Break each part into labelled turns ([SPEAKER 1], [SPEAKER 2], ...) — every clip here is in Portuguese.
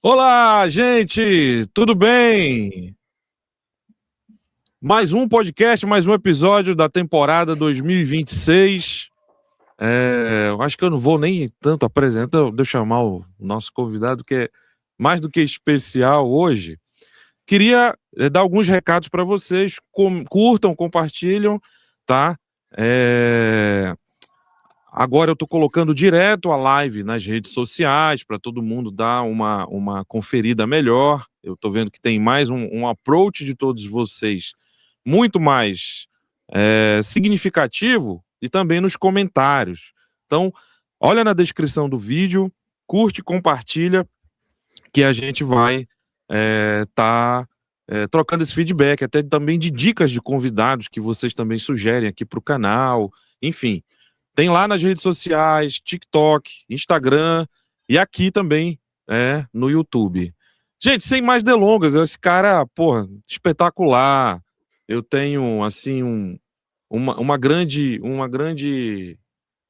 [SPEAKER 1] Olá, gente! Tudo bem? Mais um podcast, mais um episódio da temporada 2026. Eu acho que eu não vou nem tanto apresentar, deixa eu chamar o nosso convidado, que é mais do que especial hoje. Queria dar alguns recados para vocês. Curtam, compartilham, tá? Agora eu estou colocando direto a live nas redes sociais para todo mundo dar uma conferida melhor. Eu estou vendo que tem mais um approach de todos vocês muito mais significativo e também nos comentários. Então, olha na descrição do vídeo, curte, compartilha, que a gente vai trocando esse feedback, até também de dicas de convidados que vocês também sugerem aqui para o canal, enfim. Tem lá nas redes sociais, TikTok, Instagram e aqui também, no YouTube. Gente, sem mais delongas, esse cara, porra, espetacular. Eu tenho, assim, uma grande,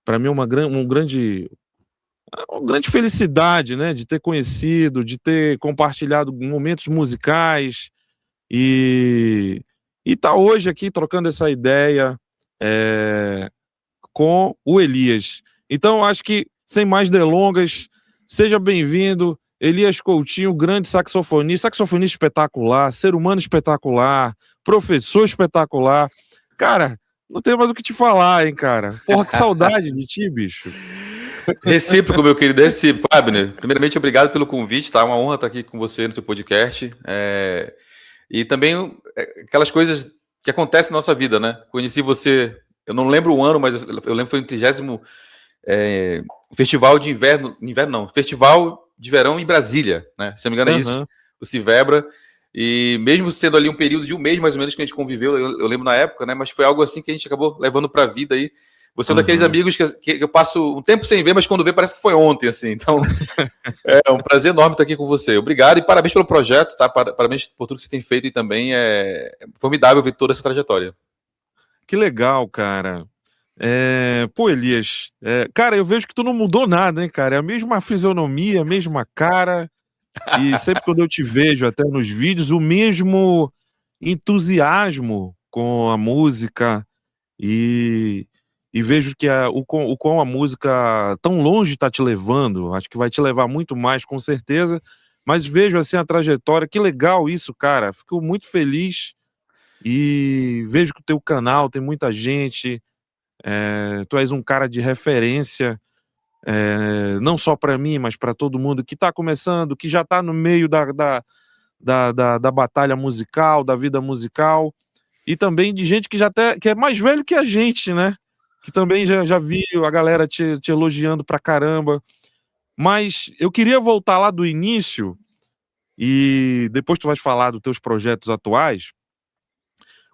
[SPEAKER 1] para mim, uma grande felicidade, né, de ter conhecido, de ter compartilhado momentos musicais e tá hoje aqui trocando essa ideia, com o Elias. Então, acho que, sem mais delongas, seja bem-vindo, Elias Coutinho, grande saxofonista espetacular, ser humano espetacular, professor espetacular. Cara, não tem mais o que te falar, hein, cara? Porra, que saudade de ti, bicho.
[SPEAKER 2] Recíproco, meu querido, recíproco. Abner, primeiramente, obrigado pelo convite, tá? É uma honra estar aqui com você no seu podcast. E também aquelas coisas que acontecem na nossa vida, né? Conheci você, eu não lembro o ano, mas eu lembro que foi no 30º Festival de Festival de Verão em Brasília, né? Se não me engano é isso, o Civebra. E mesmo sendo ali um período de um mês, mais ou menos, que a gente conviveu, eu lembro na época, né? Mas foi algo assim que a gente acabou levando para a vida aí. Você é um daqueles amigos que eu passo um tempo sem ver, mas quando vê parece que foi ontem, assim. Então, é um prazer enorme estar aqui com você. Obrigado e parabéns pelo projeto, tá? Parabéns por tudo que você tem feito e também é formidável ver toda essa trajetória.
[SPEAKER 1] Que legal, cara. Pô, Elias, cara, eu vejo que tu não mudou nada, hein, cara? É a mesma fisionomia, a mesma cara. E sempre quando eu te vejo, até nos vídeos, o mesmo entusiasmo com a música e vejo que o quão a música tão longe está te levando. Acho que vai te levar muito mais, com certeza. Mas vejo assim a trajetória. Que legal isso, cara. Fico muito feliz e vejo que o teu canal tem muita gente. Tu és um cara de referência. Não só para mim, mas para todo mundo que está começando, que já está no meio da batalha musical, da vida musical, e também de gente que é mais velho que a gente, né? Que também já viu a galera te elogiando pra caramba. Mas eu queria voltar lá do início, e depois tu vais falar dos teus projetos atuais.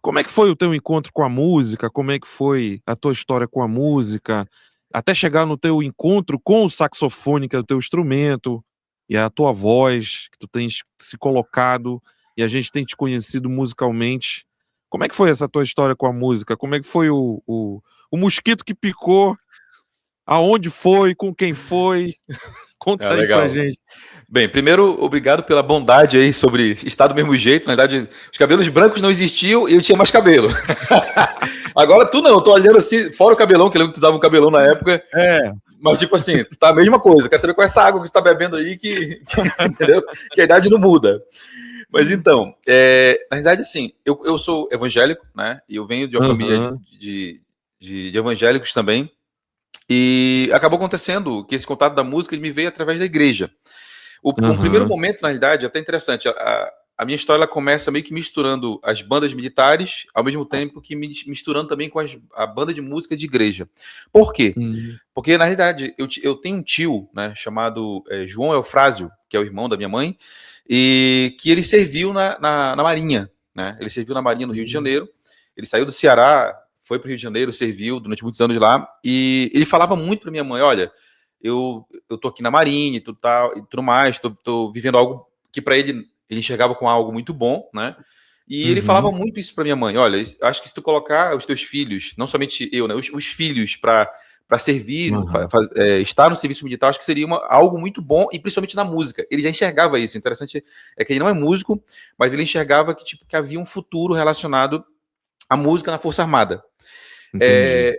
[SPEAKER 1] Como é que foi o teu encontro com a música? Como é que foi a tua história com a música? Até chegar no teu encontro com o saxofone, que é o teu instrumento, e a tua voz, que tu tens se colocado, e a gente tem te conhecido musicalmente. Como é que foi essa tua história com a música? Como é que foi o mosquito que picou? Aonde foi? Com quem foi? Conta aí
[SPEAKER 2] legal.
[SPEAKER 1] pra gente.
[SPEAKER 2] Bem, primeiro, obrigado pela bondade aí sobre estar do mesmo jeito. Na verdade, os cabelos brancos não existiam e eu tinha mais cabelo. Agora tu não, eu tô olhando assim, fora o cabelão, que eu lembro que tu usava um cabelão na época. Mas tipo assim, tá a mesma coisa. Quero saber qual é essa água que tu tá bebendo aí, entendeu? Que a idade não muda. Mas então, na verdade, assim, eu sou evangélico, né? E eu venho de uma família de evangélicos também. E acabou acontecendo que esse contato da música me veio através da igreja. O primeiro momento, na realidade, é até interessante. a minha história ela começa meio que misturando as bandas militares, ao mesmo tempo que misturando também com a banda de música de igreja. Por quê? Porque, na realidade, eu tenho um tio, né, chamado João Eufrásio, que é o irmão da minha mãe, e que ele serviu na Marinha, né? Ele serviu na Marinha no Rio de Janeiro. Ele saiu do Ceará, foi para o Rio de Janeiro, serviu durante muitos anos lá, e ele falava muito para minha mãe, olha, eu tô aqui na Marinha e tudo mais, tô vivendo algo que para ele enxergava como algo muito bom, né? E ele falava muito isso para minha mãe, olha, acho que se tu colocar os teus filhos, não somente eu, né, os filhos para servir, estar no serviço militar, acho que seria algo muito bom, e principalmente na música. Ele já enxergava isso. O interessante é que ele não é músico, mas ele enxergava que havia um futuro relacionado à música na Força Armada.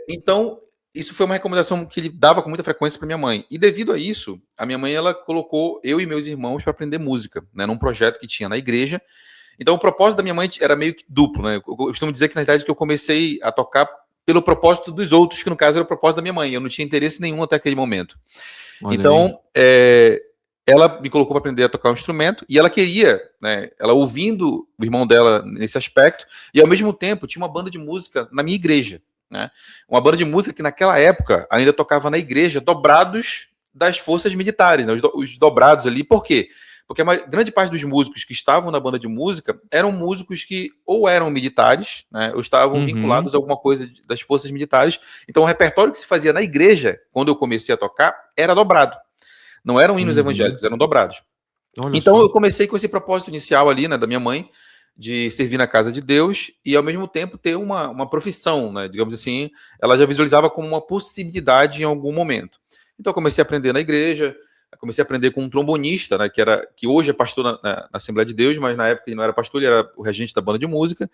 [SPEAKER 2] Então, isso foi uma recomendação que ele dava com muita frequência para minha mãe. E devido a isso, a minha mãe ela colocou eu e meus irmãos para aprender música, né, num projeto que tinha na igreja. Então, o propósito da minha mãe era meio que duplo, né? Eu costumo dizer que, na verdade, que eu comecei a tocar pelo propósito dos outros, que no caso era o propósito da minha mãe. Eu não tinha interesse nenhum até aquele momento. Olha então, ela me colocou para aprender a tocar um instrumento, e ela queria, né, ela ouvindo o irmão dela nesse aspecto, e ao mesmo tempo tinha uma banda de música na minha igreja. Né? Uma banda de música que naquela época ainda tocava na igreja, dobrados das forças militares, né? Os dobrados ali. Por quê? Porque a grande parte dos músicos que estavam na banda de música eram músicos que ou eram militares, né, ou estavam vinculados a alguma coisa das forças militares. Então o repertório que se fazia na igreja, quando eu comecei a tocar, era dobrado. Não eram hinos evangélicos, eram dobrados. Olha então só. Eu comecei com esse propósito inicial ali, né, da minha mãe, de servir na casa de Deus e, ao mesmo tempo, ter uma profissão, né? Digamos assim, ela já visualizava como uma possibilidade em algum momento. Então, eu comecei a aprender na igreja, comecei a aprender com um trombonista, né, que hoje é pastor na Assembleia de Deus, mas na época ele não era pastor, ele era o regente da banda de música,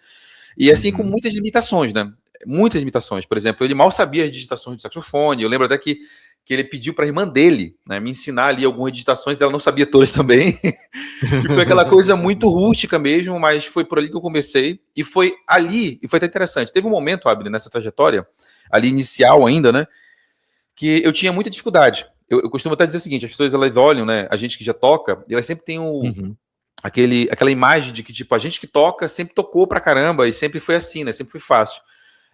[SPEAKER 2] e assim com muitas limitações, né? Muitas limitações. Por exemplo, ele mal sabia as digitações do saxofone. Eu lembro até que ele pediu para a irmã dele, né, me ensinar ali algumas digitações, ela não sabia todas também. E foi aquela coisa muito rústica mesmo, mas foi por ali que eu comecei, e foi ali, e foi até interessante. Teve um momento, Abner, nessa trajetória, ali inicial ainda, né, que eu tinha muita dificuldade. Eu costumo até dizer o seguinte, as pessoas elas olham, né, a gente que já toca, e elas sempre têm aquela imagem de que, tipo, a gente que toca sempre tocou pra caramba, e sempre foi assim, né, sempre foi fácil.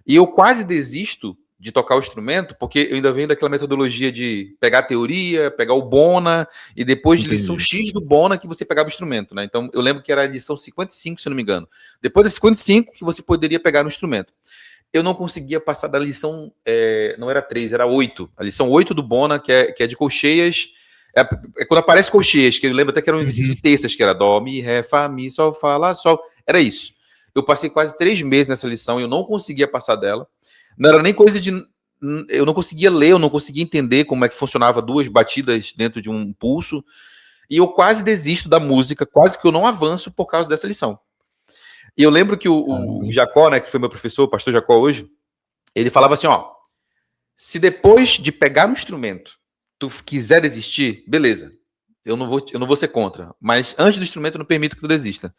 [SPEAKER 2] E eu quase desisto de tocar o instrumento, porque eu ainda venho daquela metodologia de pegar a teoria, pegar o Bona, e depois de lição X do Bona que você pegava o instrumento, né? Então, eu lembro que era a lição 55, se eu não me engano. Depois da 55, que você poderia pegar no instrumento. Eu não conseguia passar da lição, não era 3, era 8. A lição 8 do Bona, que é de colcheias, é quando aparece colcheias, que eu lembro até que era um exercício de terças, que era Dó, Mi, Ré, Fá, Mi, Sol, Fá, Lá, Sol. Era isso. Eu passei quase 3 meses nessa lição e eu não conseguia passar dela. Não era nem coisa de... Eu não conseguia ler, eu não conseguia entender como é que funcionava 2 batidas dentro de um pulso. E eu quase desisto da música, quase que eu não avanço por causa dessa lição. E eu lembro que o Jacó, né, que foi meu professor, o pastor Jacó hoje, ele falava assim, ó, se depois de pegar no instrumento, tu quiser desistir, beleza, eu não vou ser contra, mas antes do instrumento eu não permito que tu desista.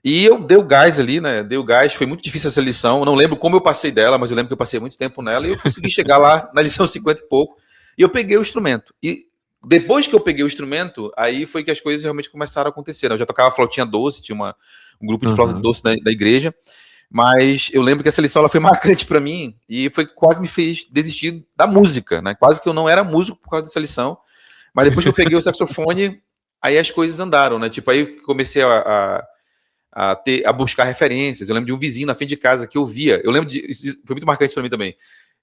[SPEAKER 2] E eu dei o gás ali, né? Dei o gás, foi muito difícil essa lição. Eu não lembro como eu passei dela, mas eu lembro que eu passei muito tempo nela e eu consegui chegar lá na lição 50 e pouco. E eu peguei o instrumento. E depois que eu peguei o instrumento, aí foi que as coisas realmente começaram a acontecer. Eu já tocava flautinha doce, tinha um grupo de flauta doce da igreja. Mas eu lembro que essa lição ela foi marcante para mim e foi que quase me fez desistir da música, né? Quase que eu não era músico por causa dessa lição. Mas depois que eu peguei o saxofone, aí as coisas andaram, né? Tipo, aí eu comecei a buscar referências. Eu lembro de um vizinho na frente de casa que eu via. Eu lembro isso foi muito marcante para mim também.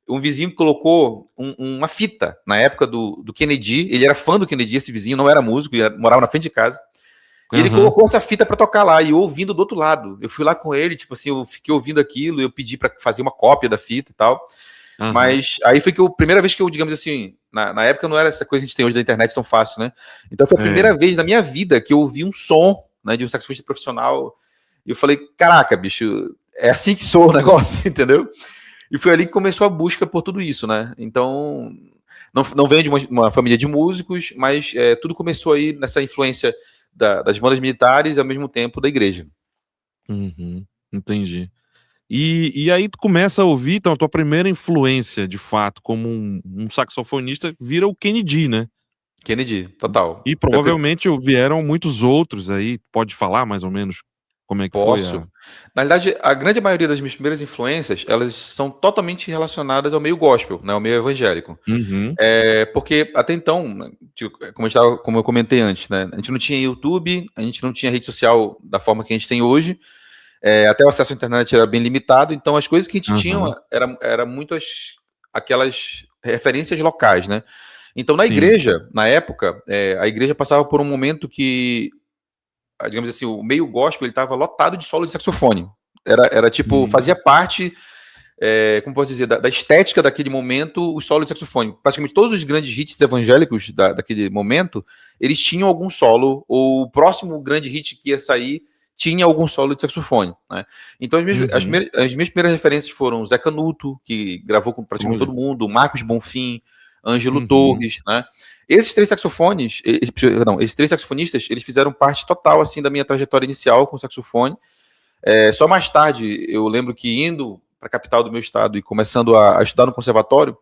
[SPEAKER 2] Um vizinho que colocou uma fita na época do Kennedy. Ele era fã do Kennedy, esse vizinho, não era músico, morava na frente de casa. E ele colocou essa fita para tocar lá, e eu ouvindo do outro lado. Eu fui lá com ele, tipo assim, eu fiquei ouvindo aquilo, eu pedi para fazer uma cópia da fita e tal. Mas aí foi que a primeira vez que eu, digamos assim, na época não era essa coisa que a gente tem hoje da internet tão fácil, né? Então foi a primeira vez na minha vida que eu ouvi um som, né, de um saxofonista profissional. E eu falei, caraca, bicho, é assim que soa o negócio, entendeu? E foi ali que começou a busca por tudo isso, né? Então, não venho de uma família de músicos, mas tudo começou aí nessa influência das bandas militares e ao mesmo tempo da igreja.
[SPEAKER 1] Entendi. E aí tu começa a ouvir, então a tua primeira influência, de fato, como um saxofonista, vira o Kennedy, né?
[SPEAKER 2] Kennedy, total.
[SPEAKER 1] E provavelmente vieram muitos outros aí. Pode falar mais ou menos como é que foi
[SPEAKER 2] Posso. Na realidade, a grande maioria das minhas primeiras influências, elas são totalmente relacionadas ao meio gospel, né, ao meio evangélico.
[SPEAKER 1] Uhum.
[SPEAKER 2] Porque até então, né, como eu comentei antes, né, a gente não tinha YouTube, a gente não tinha rede social da forma que a gente tem hoje, até o acesso à internet era bem limitado, então as coisas que a gente tinha era muito aquelas referências locais, né? Então na
[SPEAKER 1] Sim.
[SPEAKER 2] igreja, na época, a igreja passava por um momento que, digamos assim, o meio gospel ele estava lotado de solo de saxofone. Era tipo, fazia parte, como posso dizer, da estética daquele momento, o solo de saxofone. Praticamente todos os grandes hits evangélicos daquele momento, eles tinham algum solo, ou o próximo grande hit que ia sair tinha algum solo de saxofone, né? Então as minhas primeiras referências foram o Zé Canuto, que gravou com praticamente todo mundo, Marcos Bonfim, Ângelo Torres, né? Esses três saxofonistas, eles fizeram parte total, assim, da minha trajetória inicial com o saxofone. Só mais tarde, eu lembro que indo para a capital do meu estado e começando a estudar no conservatório,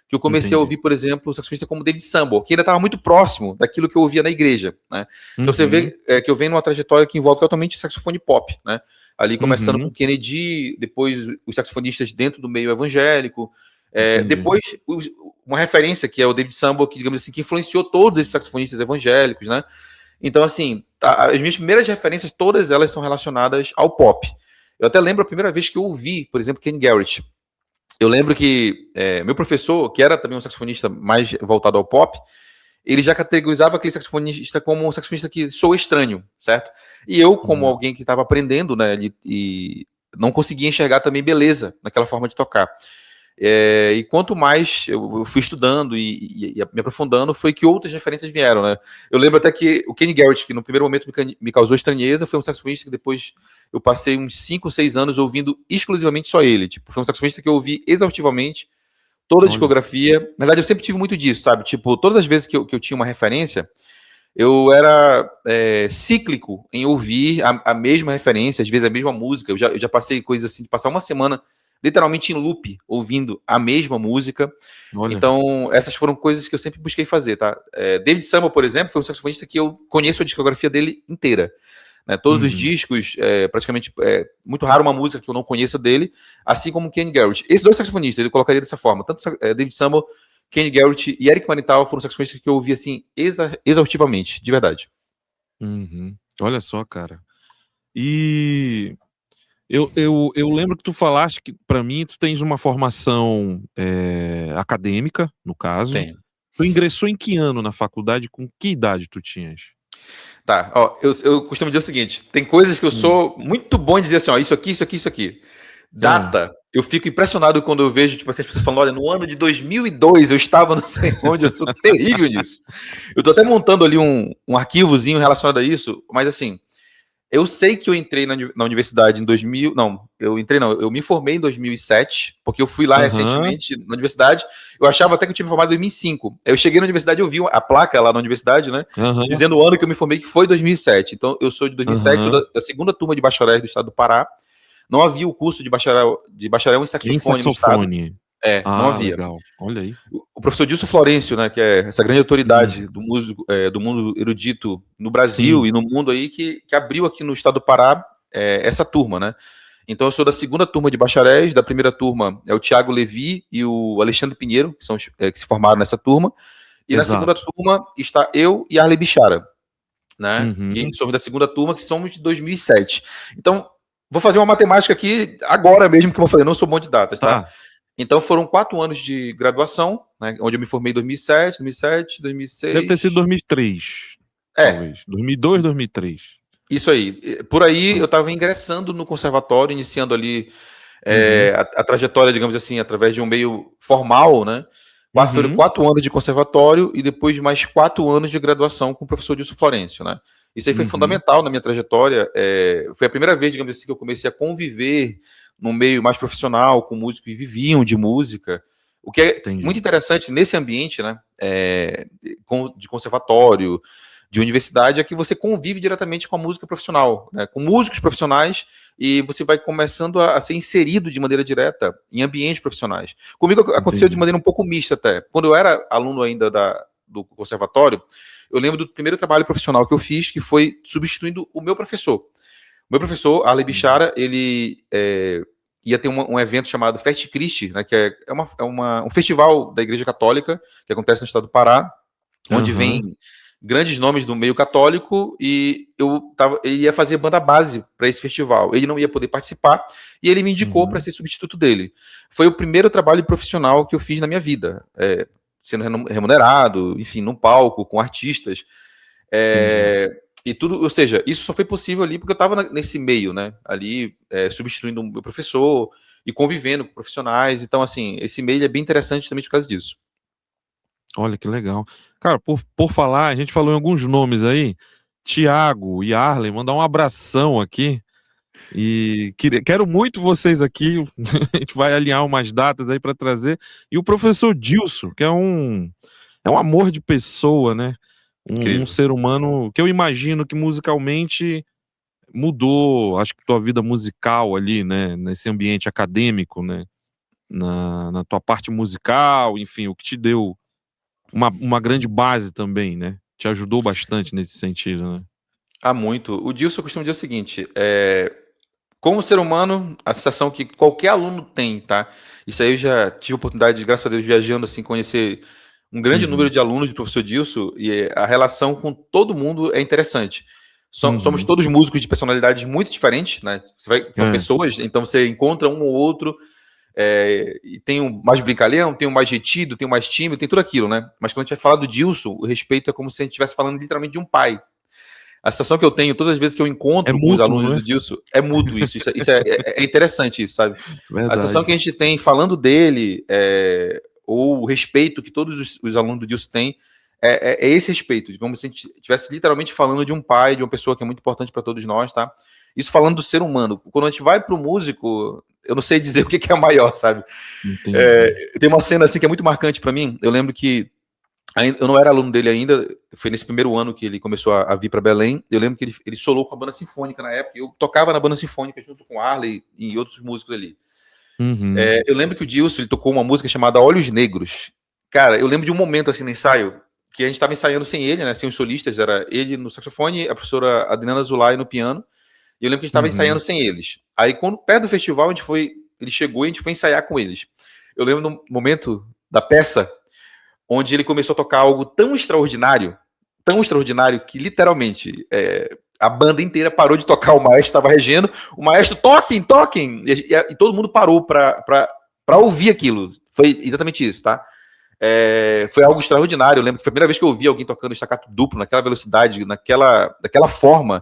[SPEAKER 2] que eu comecei a ouvir, por exemplo, o saxofonista como David Sambor, que ainda estava muito próximo daquilo que eu ouvia na igreja, né? Então você vê que eu venho numa trajetória que envolve totalmente saxofone pop, né? Ali começando com Kennedy, depois os saxofonistas dentro do meio evangélico, depois uma referência que é o David Sambor, que, digamos assim, que influenciou todos esses saxofonistas evangélicos, né? Então, assim, as minhas primeiras referências, todas elas são relacionadas ao pop. Eu até lembro a primeira vez que eu ouvi, por exemplo, Kenny Garrett. Eu lembro que meu professor, que era também um saxofonista mais voltado ao pop, ele já categorizava aquele saxofonista como um saxofonista que soa estranho, certo? E eu, como alguém que estava aprendendo, né, e não conseguia enxergar também beleza naquela forma de tocar. E quanto mais eu fui estudando e me aprofundando, foi que outras referências vieram, né? Eu lembro até que o Kenny Garrett, que no primeiro momento me causou estranheza, foi um saxofonista que depois eu passei uns 5, 6 anos ouvindo exclusivamente só ele. Tipo, foi um saxofonista que eu ouvi exaustivamente toda a discografia. Na verdade, eu sempre tive muito disso, sabe? Tipo, todas as vezes que eu tinha uma referência, eu era cíclico em ouvir a mesma referência, às vezes a mesma música. Eu já passei coisas assim, de passar uma semana literalmente em loop, ouvindo a mesma música. Olha. Então, essas foram coisas que eu sempre busquei fazer, tá? David Sambor, por exemplo, foi um saxofonista que eu conheço a discografia dele inteira. Né? Todos os discos, praticamente, muito raro uma música que eu não conheça dele, assim como Kenny Garrett. Esses dois saxofonistas, eu colocaria dessa forma, tanto David Sambor, Kenny Garrett e Eric Manital foram saxofonistas que eu ouvi, assim, exaustivamente, de verdade.
[SPEAKER 1] Olha só, cara. E... Eu lembro que tu falaste que, para mim, tu tens uma formação acadêmica, no caso.
[SPEAKER 2] Tenho.
[SPEAKER 1] Tu ingressou em que ano na faculdade? Com que idade tu tinhas?
[SPEAKER 2] Tá, ó, eu costumo dizer o seguinte, tem coisas que eu sou muito bom em dizer assim, ó, isso aqui, isso aqui, isso aqui. Data, eu fico impressionado quando eu vejo, tipo assim, as pessoas falando, olha, no ano de 2002 eu estava não sei onde, eu sou terrível nisso. Eu tô até montando ali um arquivozinho relacionado a isso, mas assim, eu sei que eu entrei na universidade em 2000... eu me formei em 2007, porque eu fui lá recentemente na universidade, eu achava até que eu tinha me formado em 2005. Eu cheguei na universidade e eu vi a placa lá na universidade, né, dizendo o ano que eu me formei, que foi 2007. Então, eu sou de 2007, sou da segunda turma de bacharéis do estado do Pará. Não havia o curso de bacharel em saxofone no estado. Não havia.
[SPEAKER 1] Legal. Olha aí.
[SPEAKER 2] O professor Dilson Florencio, né, que é essa grande autoridade do músico, do mundo erudito no Brasil e no mundo aí, que abriu aqui no estado do Pará essa turma, né? Então eu sou da segunda turma de bacharéis, da primeira turma é o Tiago Levi e o Alexandre Pinheiro, que são que se formaram nessa turma, e na segunda turma está eu e Arley Bichara, né? Que somos da segunda turma, que somos de 2007. Então, vou fazer uma matemática aqui agora mesmo, que eu falei, não sou bom de datas, tá? Então foram 4 anos de graduação, né, onde eu me formei em 2007, 2006...
[SPEAKER 1] Deve ter sido 2003, talvez. 2002, 2003.
[SPEAKER 2] Isso aí. Por aí eu estava ingressando no conservatório, iniciando ali a trajetória, digamos assim, através de um meio formal, né? Foram 4 anos de conservatório e depois de mais 4 anos de graduação com o professor Dilson Florencio, né? Isso aí foi fundamental na minha trajetória. Foi a primeira vez, digamos assim, que eu comecei a conviver num meio mais profissional, com músicos que viviam de música. O que é muito interessante nesse ambiente, né, de conservatório, de universidade, é que você convive diretamente com a música profissional, né, com músicos profissionais, e você vai começando a ser inserido de maneira direta em ambientes profissionais. Comigo aconteceu de maneira um pouco mista até. Quando eu era aluno ainda do conservatório, eu lembro do primeiro trabalho profissional que eu fiz, que foi substituindo o meu professor. O meu professor, Arley Bichara, ele ia ter um evento chamado Fest Christi, né, que é um festival da Igreja Católica, que acontece no estado do Pará, onde vem grandes nomes do meio católico, e ele ia fazer banda base para esse festival. Ele não ia poder participar, e ele me indicou para ser substituto dele. Foi o primeiro trabalho profissional que eu fiz na minha vida, sendo remunerado, enfim, num palco, com artistas. E tudo, ou seja, isso só foi possível ali porque eu estava nesse meio, né? Ali, substituindo o meu professor e convivendo com profissionais. Então, assim, esse meio é bem interessante também por causa disso.
[SPEAKER 1] Olha que legal. Cara, por falar, a gente falou em alguns nomes aí. Tiago e Arlen, mandar um abração aqui. E quero muito vocês aqui. A gente vai alinhar umas datas aí para trazer. E o professor Dilson, que é um amor de pessoa, né? Um ser humano que eu imagino que musicalmente mudou, acho que tua vida musical ali, né? Nesse ambiente acadêmico, né? Na tua parte musical, enfim, o que te deu uma grande base também, né? Te ajudou bastante nesse sentido, né?
[SPEAKER 2] Muito. O Dilson costuma dizer o seguinte, como ser humano, a sensação que qualquer aluno tem, tá? Isso aí eu já tive a oportunidade, graças a Deus, viajando, assim, conhecer um grande número de alunos do professor Dilson, e a relação com todo mundo é interessante. Somos todos músicos de personalidades muito diferentes, né? São pessoas, então você encontra um ou outro, e tem um mais brincalhão, tem um mais retido, tem um mais tímido, tem tudo aquilo, né? Mas quando a gente vai falar do Dilson, o respeito é como se a gente estivesse falando literalmente de um pai. A sensação que eu tenho todas as vezes que eu encontro com os alunos do Dilson é mútuo isso. Isso é interessante, isso, sabe? Verdade. A sensação que a gente tem falando dele, ou o respeito que todos os alunos do Dilson têm, é esse respeito, como se a gente estivesse literalmente falando de um pai, de uma pessoa que é muito importante para todos nós, tá? Isso falando do ser humano. Quando a gente vai para o músico, eu não sei dizer o que é maior, sabe? Tem uma cena assim que é muito marcante para mim. Eu lembro que eu não era aluno dele ainda, foi nesse primeiro ano que ele começou a vir para Belém. Eu lembro que ele solou com a banda sinfônica na época. Eu tocava na banda sinfônica junto com Arley e outros músicos ali. Eu lembro que o Dilson ele tocou uma música chamada Olhos Negros. Cara, eu lembro de um momento assim no ensaio que a gente estava ensaiando sem ele, né? Sem os solistas, era ele no saxofone, a professora Adriana Zulay no piano. E eu lembro que a gente estava ensaiando sem eles. Aí, quando perto do festival, ele chegou e a gente foi ensaiar com eles. Eu lembro no momento da peça onde ele começou a tocar algo tão extraordinário que literalmente a banda inteira parou de tocar, o maestro estava regendo, o maestro, toquem, e todo mundo parou para ouvir aquilo. Foi exatamente isso, tá? Foi algo extraordinário. Eu lembro que foi a primeira vez que eu ouvi alguém tocando staccato duplo, naquela velocidade, daquela forma,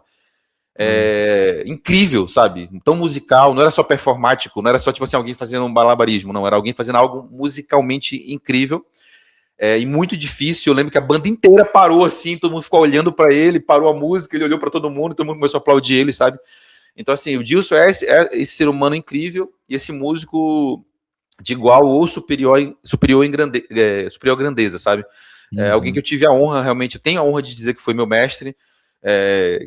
[SPEAKER 2] incrível, sabe? Tão musical, não era só performático, não era só tipo assim, alguém fazendo um malabarismo, não, era alguém fazendo algo musicalmente incrível. E muito difícil. Eu lembro que a banda inteira parou assim, todo mundo ficou olhando para ele, parou a música, ele olhou para todo mundo começou a aplaudir ele, sabe? Então, assim, o Dilson é esse ser humano incrível e esse músico de igual ou superior grandeza, sabe? Alguém que eu tive a honra, realmente, eu tenho a honra de dizer que foi meu mestre,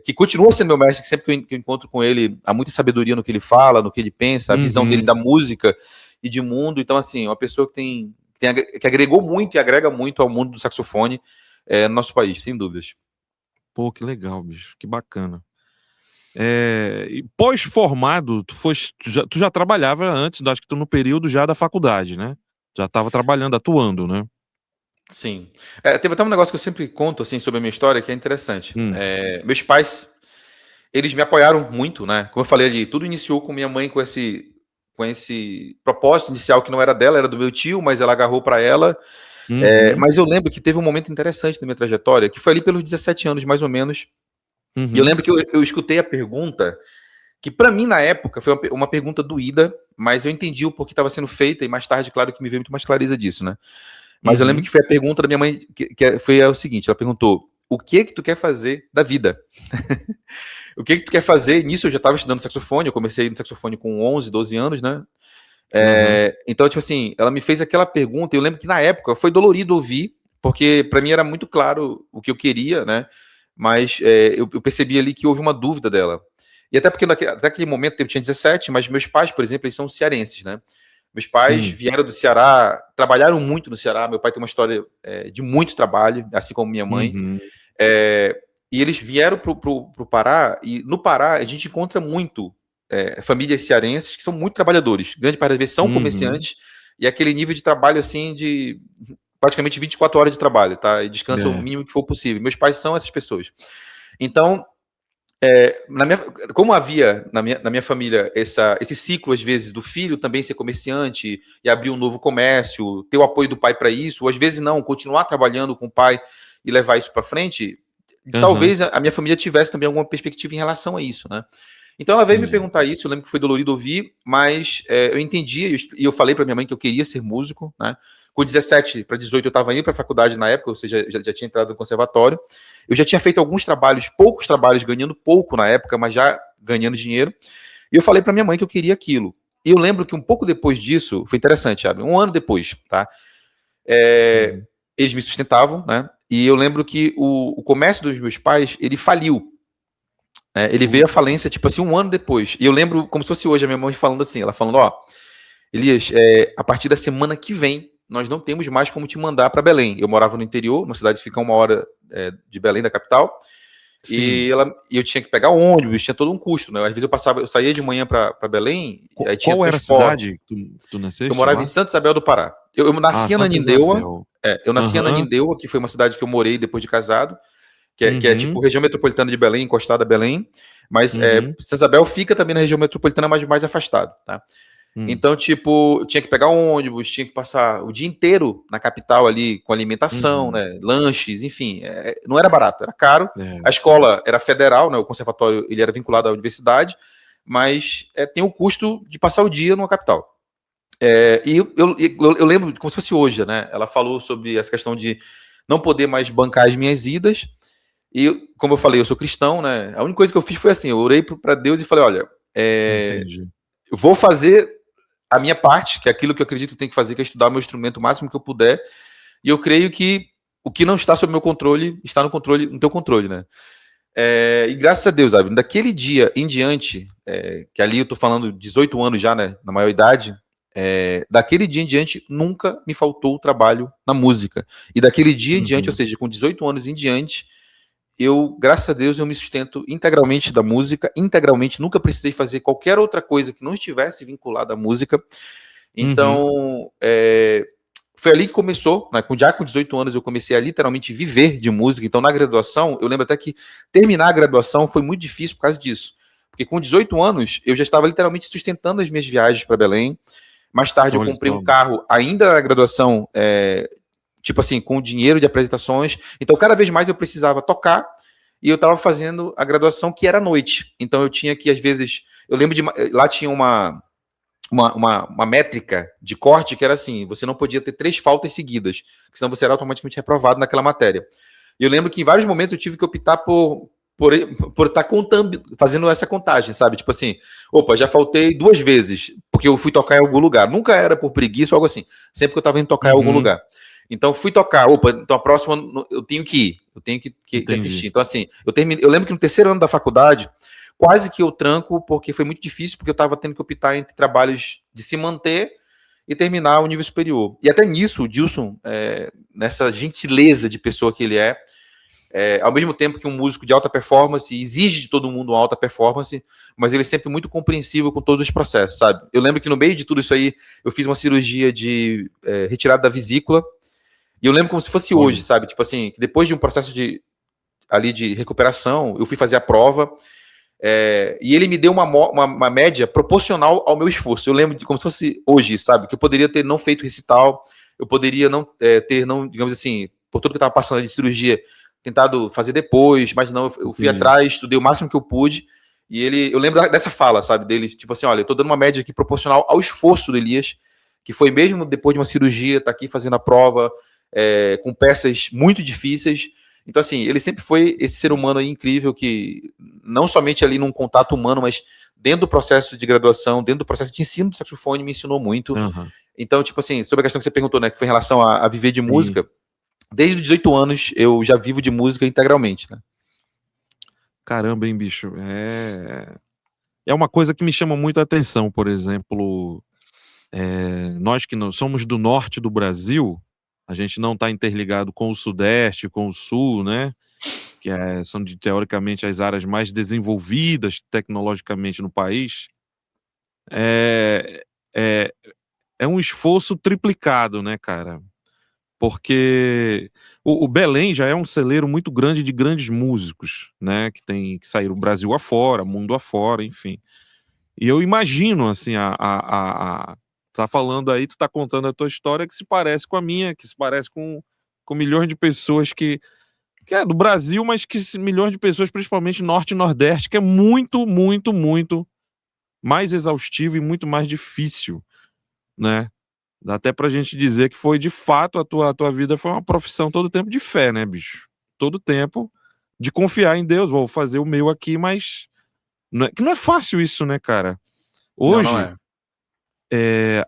[SPEAKER 2] que continua sendo meu mestre, que sempre que eu encontro com ele, há muita sabedoria no que ele fala, no que ele pensa, a visão dele da música e de mundo. Então, assim, uma pessoa que agregou muito e agrega muito ao mundo do saxofone no nosso país, sem dúvidas.
[SPEAKER 1] Pô, que legal, bicho, que bacana. E pós-formado, tu já trabalhava antes, acho que tu no período já da faculdade, né? Já estava trabalhando, atuando, né?
[SPEAKER 2] Sim. Teve até um negócio que eu sempre conto assim, sobre a minha história, que é interessante. Meus pais, eles me apoiaram muito, né? Como eu falei ali, tudo iniciou com minha mãe com esse propósito inicial que não era dela, era do meu tio, mas ela agarrou para ela. Mas eu lembro que teve um momento interessante na minha trajetória, que foi ali pelos 17 anos, mais ou menos. E eu lembro que eu escutei a pergunta, que para mim, na época, foi uma pergunta doída, mas eu entendi o porquê estava sendo feita, e mais tarde, claro, que me veio muito mais clareza disso, né? Mas eu lembro que foi a pergunta da minha mãe, que foi o seguinte, ela perguntou, o que tu quer fazer da vida? O que tu quer fazer? Nisso eu já estava estudando saxofone, eu comecei no saxofone com 11, 12 anos, né? Então, tipo assim, ela me fez aquela pergunta, e eu lembro que na época foi dolorido ouvir, porque para mim era muito claro o que eu queria, né? Mas eu percebi ali que houve uma dúvida dela. E até porque até aquele momento eu tinha 17, mas meus pais, por exemplo, eles são cearenses, né? Meus pais
[SPEAKER 1] Sim.
[SPEAKER 2] vieram do Ceará, trabalharam muito no Ceará. Meu pai tem uma história de muito trabalho, assim como minha mãe.
[SPEAKER 1] Uhum.
[SPEAKER 2] E eles vieram para o Pará, e no Pará a gente encontra muito famílias cearenses que são muito trabalhadores. Grande parte das vezes são
[SPEAKER 1] Uhum.
[SPEAKER 2] comerciantes, e aquele nível de trabalho assim de praticamente 24 horas de trabalho, tá? E descansa o
[SPEAKER 1] É.
[SPEAKER 2] mínimo que for possível. Meus pais são essas pessoas. Então, como havia na minha família esse ciclo, às vezes, do filho também ser comerciante e abrir um novo comércio, ter o apoio do pai para isso, ou às vezes não, continuar trabalhando com o pai e levar isso para frente,
[SPEAKER 1] Aham.
[SPEAKER 2] talvez a minha família tivesse também alguma perspectiva em relação a isso, né? Então ela veio me
[SPEAKER 1] Entendi.
[SPEAKER 2] perguntar isso, eu lembro que foi dolorido ouvir, mas eu entendi, e eu falei para minha mãe que eu queria ser músico, né? Com 17 para 18 eu estava indo para a faculdade na época, ou seja, já tinha entrado no conservatório. Eu já tinha feito alguns trabalhos, poucos trabalhos, ganhando pouco na época, mas já ganhando dinheiro. E eu falei para minha mãe que eu queria aquilo. E eu lembro que um pouco depois disso, foi interessante, sabe? Um ano depois, tá?
[SPEAKER 1] Uhum.
[SPEAKER 2] Eles me sustentavam, né? E eu lembro que o comércio dos meus pais, ele faliu. Ele veio à
[SPEAKER 1] Putz.
[SPEAKER 2] falência, tipo assim, um ano depois. E eu lembro como se fosse hoje a minha mãe falando assim, ela falando, ó, Elias, a partir da semana que vem, nós não temos mais como te mandar para Belém. Eu morava no interior, uma cidade que fica 1 hora de Belém, da capital,
[SPEAKER 1] Sim.
[SPEAKER 2] e eu tinha que pegar ônibus, tinha todo um custo, né? Às vezes eu saía de manhã para Belém, aí tinha
[SPEAKER 1] Qual era a
[SPEAKER 2] transporte.
[SPEAKER 1] cidade que tu
[SPEAKER 2] Eu
[SPEAKER 1] nasceste
[SPEAKER 2] morava em
[SPEAKER 1] lá?
[SPEAKER 2] Santa Isabel do Pará. Eu
[SPEAKER 1] Ah,
[SPEAKER 2] nasci em
[SPEAKER 1] Santa
[SPEAKER 2] Ananindeua,
[SPEAKER 1] Isabel.
[SPEAKER 2] eu nasci em
[SPEAKER 1] Aham.
[SPEAKER 2] Ananindeua, que foi uma cidade que eu morei depois de casado, que é tipo
[SPEAKER 1] Uhum.
[SPEAKER 2] região metropolitana de Belém, encostada a Belém, mas
[SPEAKER 1] Uhum.
[SPEAKER 2] Santa Isabel fica também na região metropolitana, mas mais afastado, tá?
[SPEAKER 1] Hum.
[SPEAKER 2] Então, tipo, eu tinha que pegar um ônibus, tinha que passar o dia inteiro na capital ali com alimentação,
[SPEAKER 1] Uhum.
[SPEAKER 2] né, lanches, enfim, não era barato, era caro.
[SPEAKER 1] É.
[SPEAKER 2] A escola era federal, né, o conservatório ele era vinculado à universidade, mas tem o custo de passar o dia numa capital. E eu lembro como se fosse hoje, né? Ela falou sobre essa questão de não poder mais bancar as minhas idas. E, como eu falei, eu sou cristão, né? A única coisa que eu fiz foi assim: eu orei para Deus e falei, olha,
[SPEAKER 1] Entendi.
[SPEAKER 2] eu vou fazer a minha parte, que é aquilo que eu acredito que eu tenho que fazer, que é estudar o meu instrumento o máximo que eu puder. E eu creio que o que não está sob meu controle está no teu controle, né? E graças a Deus, sabe, daquele dia em diante, que ali eu tô falando 18 anos já, né, na maior idade, daquele dia em diante nunca me faltou o trabalho na música. E daquele dia em diante, ou
[SPEAKER 1] Uhum.
[SPEAKER 2] seja, com 18 anos em diante, graças a Deus, eu me sustento integralmente da música, integralmente, nunca precisei fazer qualquer outra coisa que não estivesse vinculada à música.
[SPEAKER 1] Uhum.
[SPEAKER 2] Então, foi ali que começou, né? Já com 18 anos eu comecei a literalmente viver de música. Então, na graduação, eu lembro até que terminar a graduação foi muito difícil por causa disso. Porque com 18 anos, eu já estava literalmente sustentando as minhas viagens para Belém. Mais tarde, eu
[SPEAKER 1] Olha
[SPEAKER 2] comprei um
[SPEAKER 1] só.
[SPEAKER 2] carro, ainda na graduação, tipo assim, com dinheiro de apresentações. Então, cada vez mais eu precisava tocar e eu estava fazendo a graduação que era à noite. Então, eu tinha que, às vezes, eu lembro de. Lá tinha uma métrica de corte que era assim: você não podia ter 3 faltas seguidas, senão você era automaticamente reprovado naquela matéria. E eu lembro que em vários momentos eu tive que optar por estar contando, fazendo essa contagem, sabe? Tipo assim, opa, já faltei 2 vezes, porque eu fui tocar em algum lugar. Nunca era por preguiça ou algo assim, sempre que eu estava indo tocar em algum
[SPEAKER 1] Uhum.
[SPEAKER 2] lugar. Então fui tocar, opa, então a próxima eu tenho que ir, eu tenho que
[SPEAKER 1] Entendi.
[SPEAKER 2] assistir. Então, assim, eu lembro que no terceiro ano da faculdade, quase que eu tranco, porque foi muito difícil, porque eu estava tendo que optar entre trabalhos de se manter e terminar o nível superior. E até nisso, o Dilson, nessa gentileza de pessoa que ele ao mesmo tempo que um músico de alta performance exige de todo mundo uma alta performance, mas ele é sempre muito compreensível com todos os processos, sabe? Eu lembro que no meio de tudo isso aí, eu fiz uma cirurgia de retirada da vesícula, e eu lembro como se fosse
[SPEAKER 1] Olha.
[SPEAKER 2] hoje, sabe? Tipo assim, que depois de um processo ali de recuperação, eu fui fazer a prova, e ele me deu uma média proporcional ao meu esforço. Eu lembro de como se fosse hoje, sabe? Que eu poderia ter não feito recital, eu poderia não ter, não, digamos assim, por tudo que eu estava passando de cirurgia, tentado fazer depois, mas não, eu fui
[SPEAKER 1] Sim.
[SPEAKER 2] atrás, estudei o máximo que eu pude. E eu lembro dessa fala, sabe, dele, tipo assim, olha, eu tô dando uma média aqui proporcional ao esforço do Elias, que foi mesmo depois de uma cirurgia, tá aqui fazendo a prova, com peças muito difíceis. Então, assim, ele sempre foi esse ser humano aí incrível que, não somente ali num contato humano, mas dentro do processo de graduação, dentro do processo de ensino do saxofone, me ensinou muito.
[SPEAKER 1] Aham.
[SPEAKER 2] Então, tipo assim, sobre a questão que você perguntou, né, que foi em relação a viver de
[SPEAKER 1] Sim.
[SPEAKER 2] música, desde os 18 anos eu já vivo de música integralmente, né?
[SPEAKER 1] Caramba, hein, bicho. É uma coisa que me chama muito a atenção, por exemplo. nós que não somos do norte do Brasil, a gente não está interligado com o sudeste, com o sul, né? Que são teoricamente as áreas mais desenvolvidas tecnologicamente no país. É, é, é um esforço triplicado, né, cara? Porque o Belém já é um celeiro muito grande de grandes músicos, né? Que saíram o Brasil afora, mundo afora, enfim. E eu imagino, assim, tá falando aí, tu tá contando a tua história que se parece com a minha, que se parece com milhões de pessoas que é do Brasil, mas que milhões de pessoas, principalmente Norte e Nordeste, que é muito, muito, muito mais exaustivo e muito mais difícil, né? Dá até pra gente dizer que foi de fato a tua vida foi uma profissão todo tempo de fé, né, bicho? Todo tempo de confiar em Deus, vou fazer o meu aqui, mas que não é fácil isso, né, cara?
[SPEAKER 2] Não, não
[SPEAKER 1] Hoje,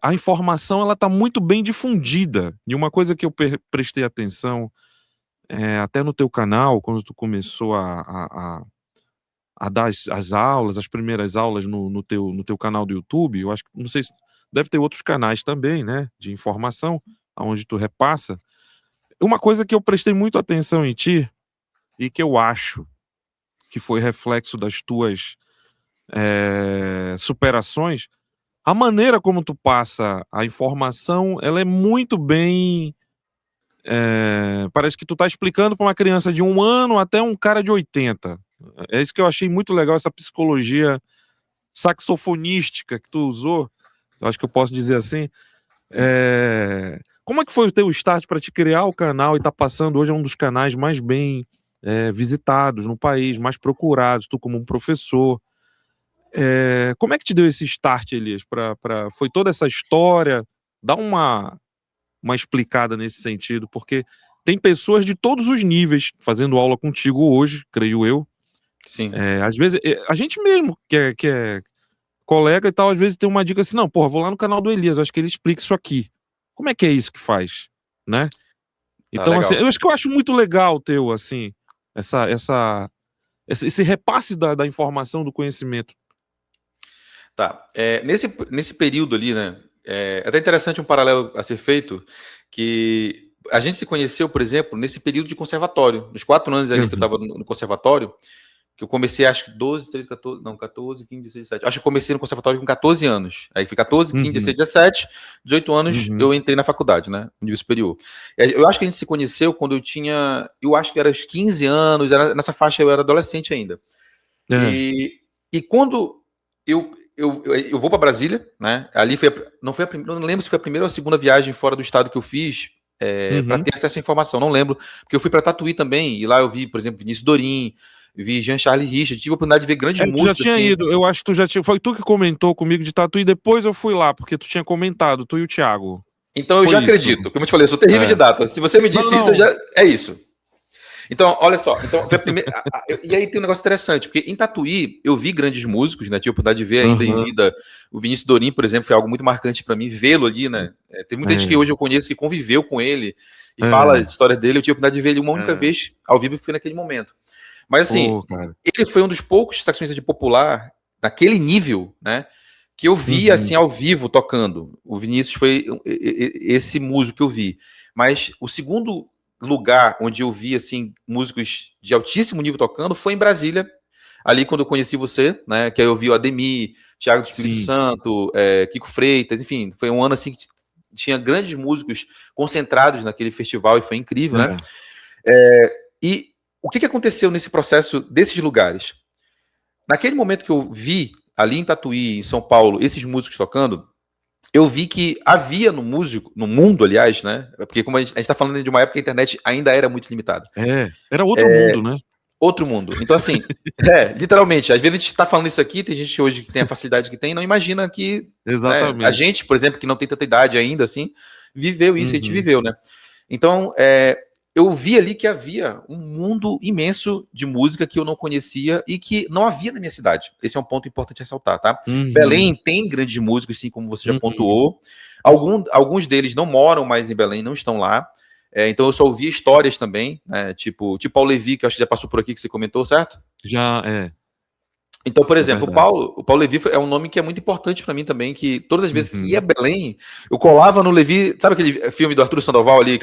[SPEAKER 1] a informação ela tá muito bem difundida. E uma coisa que eu prestei atenção, até no teu canal, quando tu começou a dar as aulas, as primeiras aulas no teu canal do YouTube, eu acho que, não sei se deve ter outros canais também, né, de informação, aonde tu repassa. Uma coisa que eu prestei muito atenção em ti, e que eu acho que foi reflexo das tuas superações, a maneira como tu passa a informação, ela é muito bem... parece que tu tá explicando para uma criança de 1 ano até um cara de 80. É isso que eu achei muito legal, essa psicologia saxofonística que tu usou, eu acho que eu posso dizer assim. Como é que foi o teu start para te criar o canal e tá passando hoje um dos canais mais bem visitados no país, mais procurados, tu como um professor? Como é que te deu esse start, Elias? Foi toda essa história? Dá uma explicada nesse sentido, porque tem pessoas de todos os níveis fazendo aula contigo hoje, creio eu.
[SPEAKER 2] Sim.
[SPEAKER 1] Às vezes, a gente mesmo, que é colega e tal, às vezes tem uma dica assim, não, porra, vou lá no canal do Elias, acho que ele explica isso aqui. Como é que é isso que faz, né?
[SPEAKER 2] Tá,
[SPEAKER 1] Então, assim,
[SPEAKER 2] legal.
[SPEAKER 1] eu acho muito legal o teu, assim, esse repasse da informação, do conhecimento.
[SPEAKER 2] Tá. Nesse período ali, né? É até interessante um paralelo a ser feito, que a gente se conheceu, por exemplo, nesse período de conservatório. Nos 4 anos ali que eu estava no conservatório, que eu comecei, acho que 12, 13, 14, não, 14, 15, 16, 17. Acho que eu comecei no conservatório com 14 anos. Aí foi 14, 15, 16, 17, 18 anos eu entrei na faculdade, né? No nível superior. Eu acho que a gente se conheceu quando eu tinha, eu acho que era os 15 anos, nessa faixa eu era adolescente ainda. E quando eu vou para Brasília, né? Ali não lembro se foi a primeira ou a segunda viagem fora do estado que eu fiz para ter acesso à informação, não lembro, porque eu fui para Tatuí também, e lá eu vi, por exemplo, Vinícius Dorim, vi Jean-Charles Richard, tive a oportunidade de ver grandes músicos.
[SPEAKER 1] Já tinha
[SPEAKER 2] assim.
[SPEAKER 1] ido, eu acho que tu já tinha, foi tu que comentou comigo de Tatuí, depois eu fui lá, porque tu tinha comentado, tu e o Thiago.
[SPEAKER 2] Então eu
[SPEAKER 1] foi
[SPEAKER 2] já
[SPEAKER 1] isso.
[SPEAKER 2] acredito, como eu te falei, eu sou terrível de data, se você me disse isso, é isso. Então, olha só, então, foi a primeira... e aí tem um negócio interessante, porque em Tatuí eu vi grandes músicos, né? Tive a oportunidade de ver ainda em vida o Vinícius Dorim, por exemplo, foi algo muito marcante para mim, vê-lo ali, né? Tem muita gente que hoje eu conheço que conviveu com ele e fala as histórias dele. Eu tive a oportunidade de ver ele uma única vez ao vivo, que foi naquele momento. Mas assim, ele foi um dos poucos saxofonistas de popular, naquele nível, né? Que eu vi assim ao vivo tocando. O Vinícius foi esse músico que eu vi. Mas o segundo lugar onde eu vi assim músicos de altíssimo nível tocando foi em Brasília, ali quando eu conheci você, né? Que aí eu vi o Ademir, Thiago do Espírito Santo, Kiko Freitas, enfim, foi um ano assim que tinha grandes músicos concentrados naquele festival e foi incrível, né? E o que aconteceu nesse processo desses lugares? Naquele momento que eu vi ali em Tatuí, em São Paulo, esses músicos tocando, eu vi que havia no mundo, aliás, né? Porque como a gente está falando de uma época que a internet ainda era muito limitada.
[SPEAKER 1] Era outro mundo, né?
[SPEAKER 2] Outro mundo. Então, assim, literalmente, às vezes a gente está falando isso aqui, tem gente hoje que tem a facilidade que tem, não imagina que
[SPEAKER 1] Exatamente.
[SPEAKER 2] A gente, por exemplo, que não tem tanta idade ainda, assim, viveu isso, a gente viveu, né? Então, eu vi ali que havia um mundo imenso de música que eu não conhecia e que não havia na minha cidade. Esse é um ponto importante ressaltar, tá? Belém tem grandes músicos, assim como você já pontuou. Alguns deles não moram mais em Belém, não estão lá. Então eu só ouvi histórias também, né? Tipo Paulo Levi, que eu acho que já passou por aqui, que você comentou, certo?
[SPEAKER 1] Já,
[SPEAKER 2] Então, por
[SPEAKER 1] É
[SPEAKER 2] exemplo,
[SPEAKER 1] verdade.
[SPEAKER 2] O Paulo Levi é um nome que é muito importante para mim também, que todas as vezes que ia a
[SPEAKER 1] Uhum.
[SPEAKER 2] Belém, eu colava no Levi, sabe aquele filme do Arturo Sandoval ali,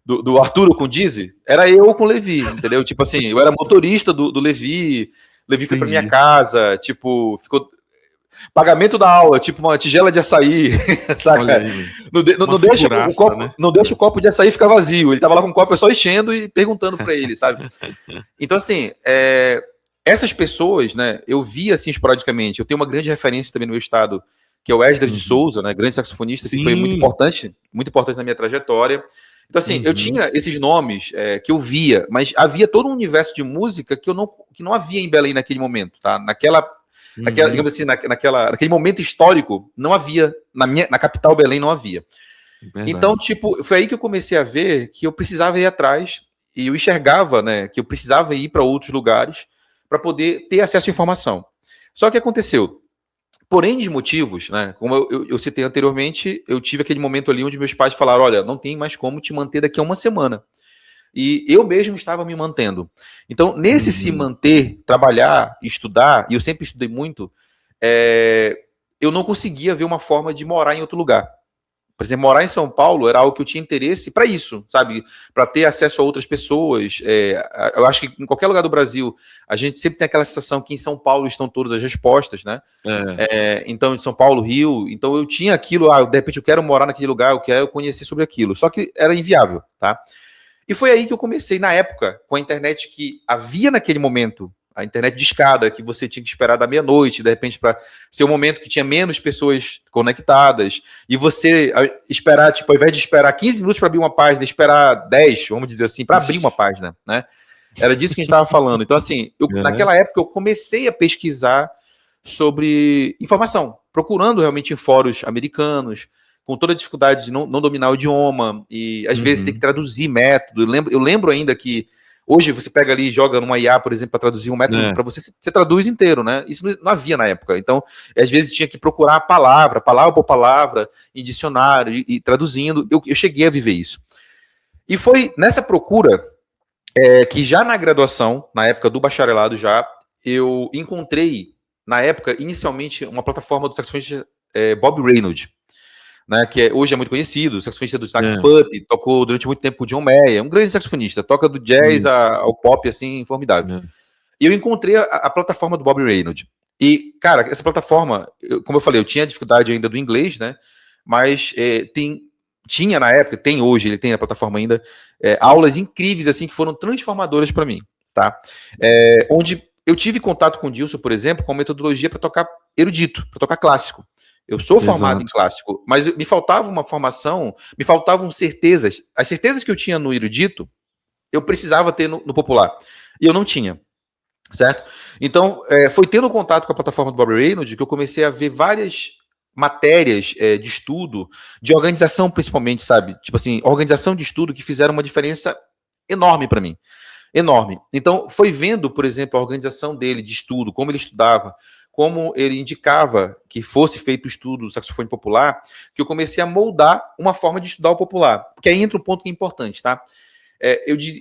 [SPEAKER 2] do Arturo com o Dizzy? Era eu com o Levi, entendeu? Tipo assim, eu era motorista do Levi, o Levi foi para minha
[SPEAKER 1] Entendi.
[SPEAKER 2] casa, tipo, ficou pagamento da aula, tipo uma tigela de açaí,
[SPEAKER 1] Olha
[SPEAKER 2] saca?
[SPEAKER 1] aí, velho.
[SPEAKER 2] Não
[SPEAKER 1] Uma
[SPEAKER 2] deixa o
[SPEAKER 1] figuraça,
[SPEAKER 2] copo,
[SPEAKER 1] né?
[SPEAKER 2] não deixa o copo de açaí ficar vazio. Ele tava lá com o copo só enchendo e perguntando para ele, sabe? Então, assim, essas pessoas, né, eu vi assim esporadicamente. Eu tenho uma grande referência também no meu estado, que é o Esdras de
[SPEAKER 1] Uhum.
[SPEAKER 2] Souza, né, grande saxofonista, que foi
[SPEAKER 1] Sim.
[SPEAKER 2] muito importante na minha trajetória. Então, assim, eu
[SPEAKER 1] Uhum.
[SPEAKER 2] tinha esses nomes que eu via, mas havia todo um universo de música que não havia em Belém naquele momento, tá?
[SPEAKER 1] Uhum.
[SPEAKER 2] Digamos assim, naquele momento histórico, não havia, na capital Belém não havia. Então,
[SPEAKER 1] Verdade.
[SPEAKER 2] tipo, foi aí que eu comecei a ver que eu precisava ir atrás e eu enxergava, né, que eu precisava ir para outros lugares para poder ter acesso à informação. Só que aconteceu, por N motivos, né, como eu citei anteriormente, eu tive aquele momento ali onde meus pais falaram, olha, não tem mais como te manter daqui a uma semana. E eu mesmo estava me mantendo. Então, nesse se
[SPEAKER 1] Uhum.
[SPEAKER 2] manter, trabalhar, estudar, e eu sempre estudei muito, é, eu não conseguia ver uma forma de morar em outro lugar. Por exemplo, morar em São Paulo era algo que eu tinha interesse para isso, sabe? Para ter acesso a outras pessoas. Eu acho que em qualquer lugar do Brasil, a gente sempre tem aquela sensação que em São Paulo estão todas as respostas, né?
[SPEAKER 1] É.
[SPEAKER 2] Então, de São Paulo, Rio. Então, eu tinha aquilo, de repente eu quero morar naquele lugar, eu quero conhecer sobre aquilo. Só que era inviável, tá? E foi aí que eu comecei, na época, com a internet que havia naquele momento, a internet de escada, que você tinha que esperar da meia-noite, de repente, para ser um momento que tinha menos pessoas conectadas, e você esperar, tipo, ao invés de esperar 15 minutos para abrir uma página, esperar 10, vamos dizer assim, para abrir uma
[SPEAKER 1] Ixi.
[SPEAKER 2] página, né? Era disso que a gente estava falando. Então, assim,
[SPEAKER 1] É.
[SPEAKER 2] naquela época eu comecei a pesquisar sobre informação, procurando realmente em fóruns americanos, com toda a dificuldade de não dominar o idioma, e às vezes ter que
[SPEAKER 1] Uhum.
[SPEAKER 2] traduzir método. Eu lembro ainda que hoje você pega ali e joga numa IA, por exemplo, para traduzir um método,
[SPEAKER 1] É.
[SPEAKER 2] para você traduz inteiro, né? Isso não havia na época. Então, às vezes tinha que procurar a palavra por palavra, em dicionário, e traduzindo. Eu cheguei a viver isso. E foi nessa procura que já na graduação, na época do bacharelado já, eu encontrei, na época, inicialmente, uma plataforma do saxofonista Bob Reynolds, né, que hoje é muito conhecido, saxofonista do Snack
[SPEAKER 1] É.
[SPEAKER 2] Puppy, tocou durante muito tempo com o John Mayer, um grande saxofonista, toca do jazz
[SPEAKER 1] Isso.
[SPEAKER 2] ao pop, assim, formidável.
[SPEAKER 1] É.
[SPEAKER 2] E eu encontrei a plataforma do Bob Reynolds. E, cara, essa plataforma, como eu falei, eu tinha dificuldade ainda do inglês, né, mas tinha na época, tem hoje, ele tem a plataforma ainda, aulas incríveis, assim, que foram transformadoras para mim, tá? Onde eu tive contato com o Dilson, por exemplo, com a metodologia para tocar erudito, para tocar clássico. Eu sou formado em
[SPEAKER 1] Exato.
[SPEAKER 2] clássico, mas me faltava uma formação, me faltavam certezas. As certezas que eu tinha no erudito, eu precisava ter no popular. E eu não tinha, certo? Então, foi tendo contato com a plataforma do Bob Reynolds que eu comecei a ver várias matérias de estudo, de organização principalmente, sabe? Tipo assim, organização de estudo que fizeram uma diferença enorme para mim. Enorme. Então, foi vendo, por exemplo, a organização dele de estudo, como ele estudava, como ele indicava que fosse feito o estudo do saxofone popular, que eu comecei a moldar uma forma de estudar o popular. Porque aí entra um ponto que é importante, tá?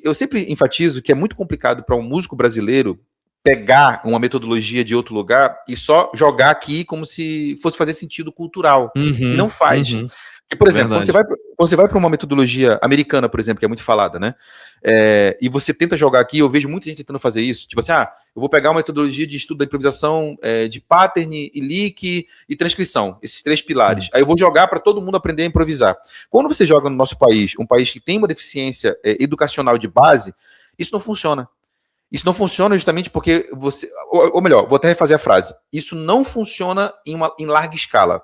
[SPEAKER 2] Eu sempre enfatizo que é muito complicado para um músico brasileiro pegar uma metodologia de outro lugar e só jogar aqui como se fosse fazer sentido cultural. E
[SPEAKER 1] Uhum.
[SPEAKER 2] não faz.
[SPEAKER 1] Uhum.
[SPEAKER 2] Porque, por exemplo,
[SPEAKER 1] Verdade.
[SPEAKER 2] quando você vai para uma metodologia americana, por exemplo, que é muito falada, né? E você tenta jogar aqui, eu vejo muita gente tentando fazer isso. Tipo assim, eu vou pegar uma metodologia de estudo da improvisação de pattern, e lick e transcrição, esses 3 pilares. Aí eu vou jogar para todo mundo aprender a improvisar. Quando você joga no nosso país, um país que tem uma deficiência educacional de base, isso não funciona. Isso não funciona justamente porque você. Ou melhor, vou até refazer a frase. Isso não funciona em larga escala.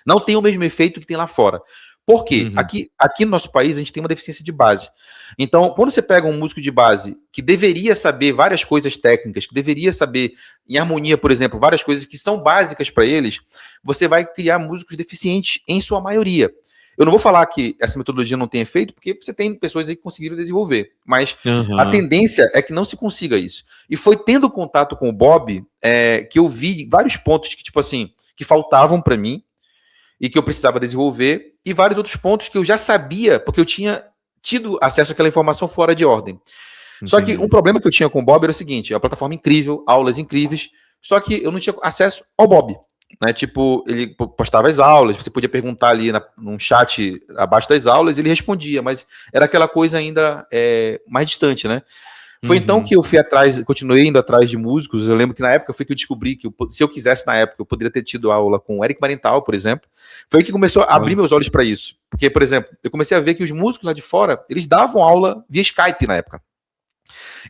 [SPEAKER 2] Não tem o mesmo efeito que tem lá fora. Por quê?
[SPEAKER 1] Uhum.
[SPEAKER 2] Aqui no nosso país a gente tem uma deficiência de base. Então, quando você pega um músico de base que deveria saber várias coisas técnicas, que deveria saber em harmonia, por exemplo, várias coisas que são básicas para eles, você vai criar músicos deficientes em sua maioria. Eu não vou falar que essa metodologia não tem efeito, porque você tem pessoas aí que conseguiram desenvolver, mas a
[SPEAKER 1] Aham.
[SPEAKER 2] tendência é que não se consiga isso. E foi tendo contato com o Bob que eu vi vários pontos que, tipo assim, que faltavam para mim, e que eu precisava desenvolver, e vários outros pontos que eu já sabia, porque eu tinha tido acesso àquela informação fora de ordem. Só que um
[SPEAKER 1] Entendi.
[SPEAKER 2] problema que eu tinha com o Bob era o seguinte, é uma plataforma incrível, aulas incríveis, só que eu não tinha acesso ao Bob. Né? Tipo, ele postava as aulas, você podia perguntar ali num chat abaixo das aulas, ele respondia, mas era aquela coisa ainda mais distante, né? Foi então que eu fui atrás, continuei indo atrás de músicos. Eu lembro que na época foi que eu descobri que se eu quisesse na época, eu poderia ter tido aula com o Eric Marental, por exemplo. Foi aí que começou a abrir meus olhos para isso. Porque, por exemplo, eu comecei a ver que os músicos lá de fora, eles davam aula via Skype na época.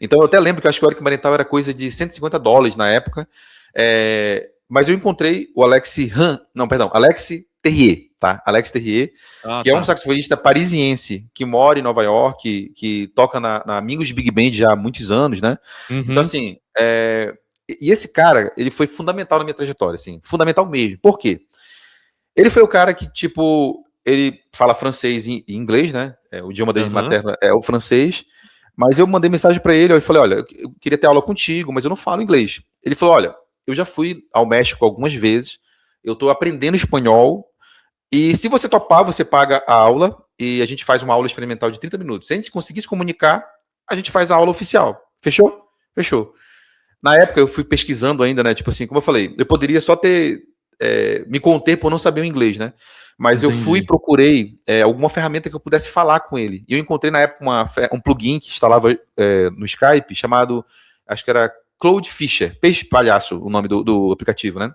[SPEAKER 2] Então eu até lembro que acho que o Eric Marental era coisa de $150 na época. Mas eu encontrei o Alex Terrier, tá? Alex Terrier, que é um saxofonista parisiense que mora em Nova York, que toca na Amigos Big Band já há muitos anos, né? Então, assim, e esse cara, ele foi fundamental na minha trajetória, assim, fundamental mesmo. Por quê? Ele foi o cara que, tipo, ele fala francês e inglês, né? O idioma dele materno é o francês, mas eu mandei mensagem para ele, eu falei, olha, eu queria ter aula contigo, mas eu não falo inglês. Ele falou, olha, eu já fui ao México algumas vezes, eu estou aprendendo espanhol, e se você topar, você paga a aula, e a gente faz uma aula experimental de 30 minutos. Se a gente conseguir se comunicar, a gente faz a aula oficial. Fechou? Fechou. Na época, eu fui pesquisando ainda, né, tipo assim, como eu falei, eu poderia só ter, me conter por não saber o inglês, né, mas eu fui e procurei alguma ferramenta que eu pudesse falar com ele. E eu encontrei na época um plugin que instalava no Skype, chamado, acho que era Cloud Fisher, Peixe Palhaço, o nome do aplicativo, né?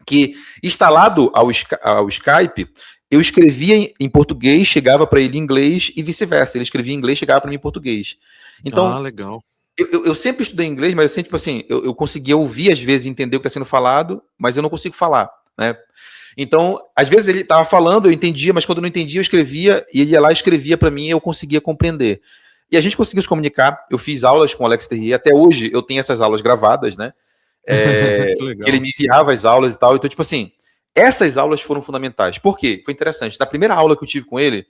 [SPEAKER 2] Que instalado ao Skype, eu escrevia em português, chegava para ele em inglês e vice-versa. Ele escrevia em inglês, chegava para mim em português. Então,
[SPEAKER 1] legal.
[SPEAKER 2] Eu sempre estudei inglês, mas eu sempre, tipo assim, eu conseguia ouvir às vezes, entender o que está sendo falado, mas eu não consigo falar, né? Então, às vezes ele estava falando, eu entendia, mas quando eu não entendia, eu escrevia, e ele ia lá e escrevia para mim e eu conseguia compreender. E a gente conseguiu se comunicar, eu fiz aulas com o Alex Terrier, até hoje eu tenho essas aulas gravadas, né? Que ele me enviava as aulas e tal, então, tipo assim, essas aulas foram fundamentais. Por quê? Foi interessante. Na primeira aula que eu tive com ele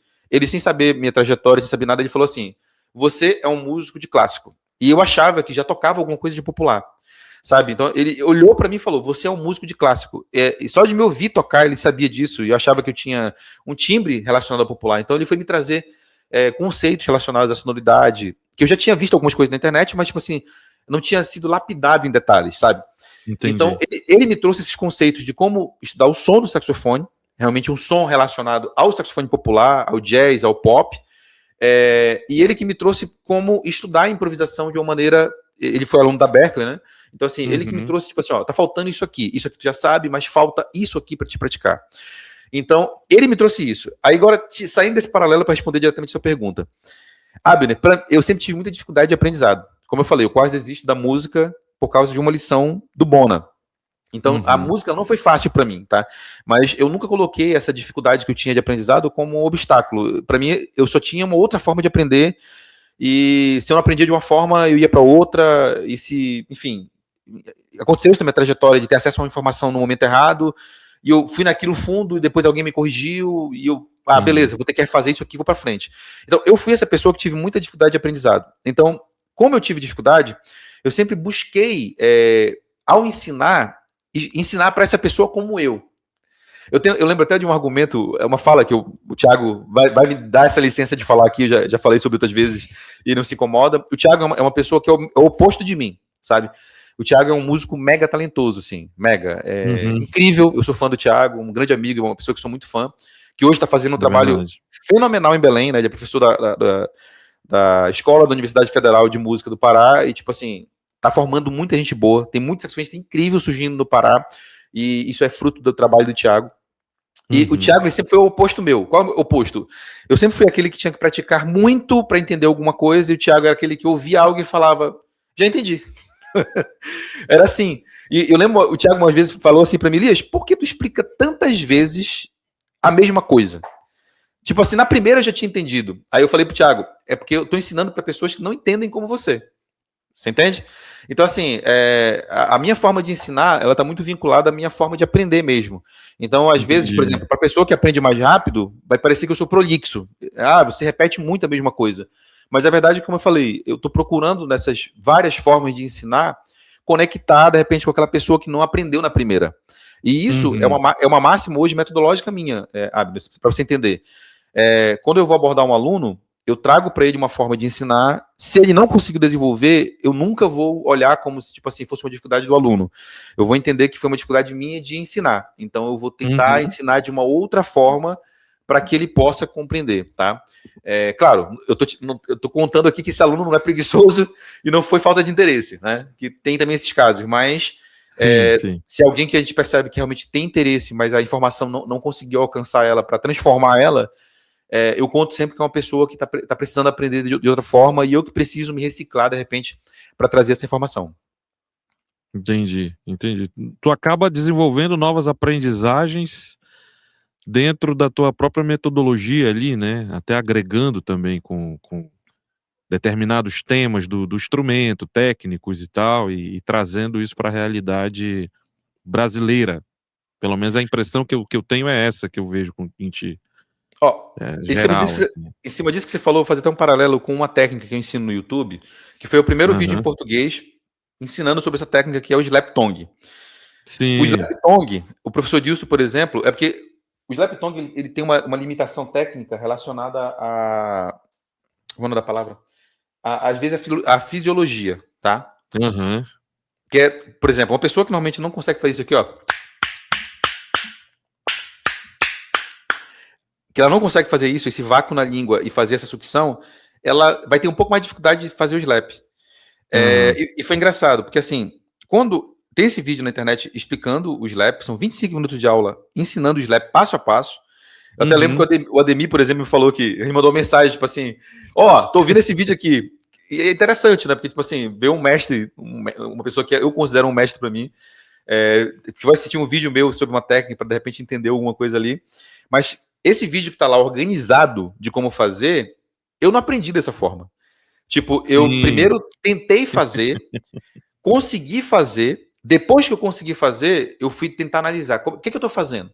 [SPEAKER 2] sem saber minha trajetória, sem saber nada, ele falou assim, você é um músico de clássico. E eu achava que já tocava alguma coisa de popular, sabe? Então ele olhou para mim e falou, você é um músico de clássico. E só de me ouvir tocar, ele sabia disso, e eu achava que eu tinha um timbre relacionado ao popular. Então ele foi me trazer conceitos relacionados à sonoridade, que eu já tinha visto algumas coisas na internet, mas, tipo assim, não tinha sido lapidado em detalhes, sabe? Entendi. Então ele me trouxe esses conceitos de como estudar o som do saxofone, realmente um som relacionado ao saxofone popular, ao jazz, ao pop, e ele que me trouxe como estudar a improvisação de uma maneira. Ele foi aluno da Berklee, né? Então, assim, ele que me trouxe, tipo assim, ó, tá faltando isso aqui tu já sabe, mas falta isso aqui para te praticar. Então, ele me trouxe isso. Aí, agora, saindo desse paralelo para responder diretamente a sua pergunta. Abner, eu sempre tive muita dificuldade de aprendizado. Como eu falei, eu quase desisto da música por causa de uma lição do Bona. Então, a música não foi fácil para mim, tá? Mas eu nunca coloquei essa dificuldade que eu tinha de aprendizado como um obstáculo. Para mim, eu só tinha uma outra forma de aprender, e se eu não aprendia de uma forma, eu ia para outra, e se, enfim, aconteceu isso na minha trajetória de ter acesso a uma informação no momento errado, e eu fui naquilo fundo, e depois alguém me corrigiu, e eu, beleza, vou ter que fazer isso aqui, vou para frente. Então, eu fui essa pessoa que tive muita dificuldade de aprendizado. Então, como eu tive dificuldade, eu sempre busquei, ao ensinar para essa pessoa como eu. Eu lembro até de um argumento, uma fala que o Thiago vai me dar essa licença de falar aqui, eu já falei sobre outras vezes e não se incomoda. O Thiago é uma pessoa que é o oposto de mim, sabe? O Thiago é um músico mega talentoso, assim, mega. Incrível, eu sou fã do Thiago, um grande amigo, uma pessoa que sou muito fã, que hoje está fazendo um trabalho fenomenal em Belém, né? Ele é professor da Escola da Universidade Federal de Música do Pará, e, tipo assim, tá formando muita gente boa, tem muitos saxofonistas incríveis surgindo no Pará, e isso é fruto do trabalho do Thiago. E o Thiago, ele sempre foi o oposto meu. Qual é o oposto? Eu sempre fui aquele que tinha que praticar muito para entender alguma coisa, e o Thiago era aquele que ouvia algo e falava, já entendi. Era assim. E eu lembro, o Thiago umas vezes falou assim para mim, Elias, por que tu explica tantas vezes a mesma coisa? Tipo assim, na primeira eu já tinha entendido. Aí eu falei pro Thiago, é porque eu tô ensinando para pessoas que não entendem como você. Você entende? Então, assim, a minha forma de ensinar, ela está muito vinculada à minha forma de aprender mesmo. Então, às vezes, por exemplo, para a pessoa que aprende mais rápido, vai parecer que eu sou prolixo. Você repete muito a mesma coisa. Mas a verdade, como eu falei, eu estou procurando nessas várias formas de ensinar, conectar, de repente, com aquela pessoa que não aprendeu na primeira. E isso é uma máxima hoje metodológica minha, Abner, para você entender. Quando eu vou abordar um aluno, eu trago para ele uma forma de ensinar. Se ele não conseguir desenvolver, eu nunca vou olhar como se, tipo assim, fosse uma dificuldade do aluno. Eu vou entender que foi uma dificuldade minha de ensinar. Então, eu vou tentar ensinar de uma outra forma para que ele possa compreender, tá? Claro, eu tô contando aqui que esse aluno não é preguiçoso e não foi falta de interesse, né? Que tem também esses casos, mas
[SPEAKER 1] sim.
[SPEAKER 2] se alguém que a gente percebe que realmente tem interesse, mas a informação não conseguiu alcançar ela para transformar ela, eu conto sempre que é uma pessoa que está precisando aprender de outra forma e eu que preciso me reciclar, de repente, para trazer essa informação.
[SPEAKER 1] Entendi. Tu acaba desenvolvendo novas aprendizagens dentro da tua própria metodologia ali, né? Até agregando também com determinados temas do instrumento, técnicos e tal, e trazendo isso para a realidade brasileira. Pelo menos a impressão que eu tenho é essa que eu vejo em ti. Geral, assim.
[SPEAKER 2] Em cima disso que você falou, vou fazer até um paralelo com uma técnica que eu ensino no YouTube, que foi o primeiro vídeo em português ensinando sobre essa técnica que é o Slap Tongue.
[SPEAKER 1] Sim.
[SPEAKER 2] O Slap Tongue, o professor Dilson, por exemplo, é porque o Slap Tongue ele tem uma limitação técnica relacionada a... Vamos dar a palavra? Às vezes a fisiologia, tá? Que é, por exemplo, uma pessoa que normalmente não consegue fazer isso aqui, ó. Que ela não consegue fazer isso, esse vácuo na língua e fazer essa sucção, ela vai ter um pouco mais de dificuldade de fazer o slap. E foi engraçado, porque assim, quando tem esse vídeo na internet explicando o slap, são 25 minutos de aula ensinando o slap passo a passo. Eu até lembro que o Ademir, por exemplo, me falou que ele mandou uma mensagem, tipo assim, tô ouvindo esse vídeo aqui. E é interessante, né? Porque, tipo assim, ver um mestre, uma pessoa que eu considero um mestre para mim, que vai assistir um vídeo meu sobre uma técnica para de repente entender alguma coisa ali. Mas esse vídeo que tá lá organizado de como fazer, eu não aprendi dessa forma. Tipo, eu primeiro tentei fazer, consegui fazer, depois que eu consegui fazer, eu fui tentar analisar. O que eu tô fazendo?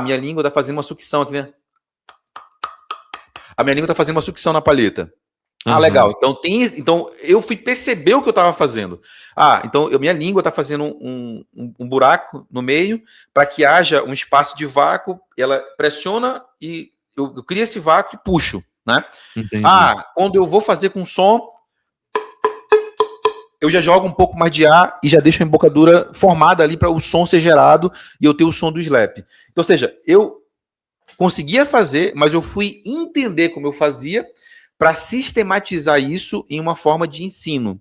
[SPEAKER 2] Minha língua tá fazendo uma sucção aqui, né? A minha língua tá fazendo uma sucção na palheta. Legal. Então eu fui perceber o que eu estava fazendo. Então minha língua está fazendo um buraco no meio para que haja um espaço de vácuo. Ela pressiona e eu crio esse vácuo e puxo, né?
[SPEAKER 1] Entendi.
[SPEAKER 2] Quando eu vou fazer com som, eu já jogo um pouco mais de ar e já deixo a embocadura formada ali para o som ser gerado e eu ter o som do slap. Então, ou seja, eu conseguia fazer, mas eu fui entender como eu fazia para sistematizar isso em uma forma de ensino.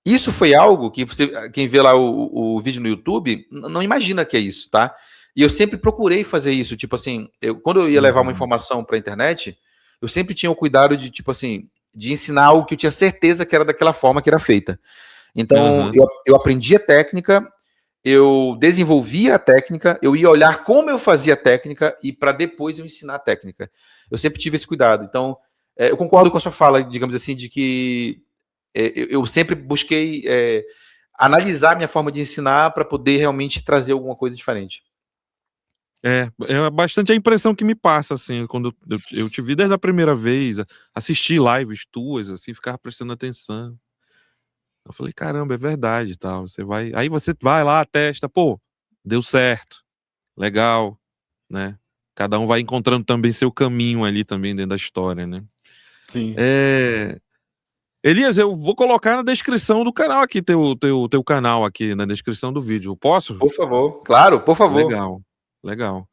[SPEAKER 2] Isso foi algo que quem vê lá o vídeo no YouTube não imagina que é isso, tá? E eu sempre procurei fazer isso, tipo assim, quando eu ia levar uma informação para a internet, eu sempre tinha o cuidado de, tipo assim, de ensinar algo que eu tinha certeza que era daquela forma que era feita. Então, eu aprendi a técnica, eu desenvolvia a técnica, eu ia olhar como eu fazia a técnica e para depois eu ensinar a técnica. Eu sempre tive esse cuidado. Então, eu concordo com a sua fala, digamos assim, de que eu sempre busquei analisar minha forma de ensinar para poder realmente trazer alguma coisa diferente.
[SPEAKER 1] É bastante a impressão que me passa, assim, quando eu te vi desde a primeira vez, assisti lives tuas, assim, ficava prestando atenção. Eu falei, caramba, é verdade e tal. Aí você vai lá, testa, pô, deu certo, legal, né? Cada um vai encontrando também seu caminho ali também dentro da história, né?
[SPEAKER 2] Sim.
[SPEAKER 1] Elias, eu vou colocar na descrição do canal aqui, teu canal aqui, na descrição do vídeo. Posso?
[SPEAKER 2] Por favor. Claro, por favor.
[SPEAKER 1] Legal.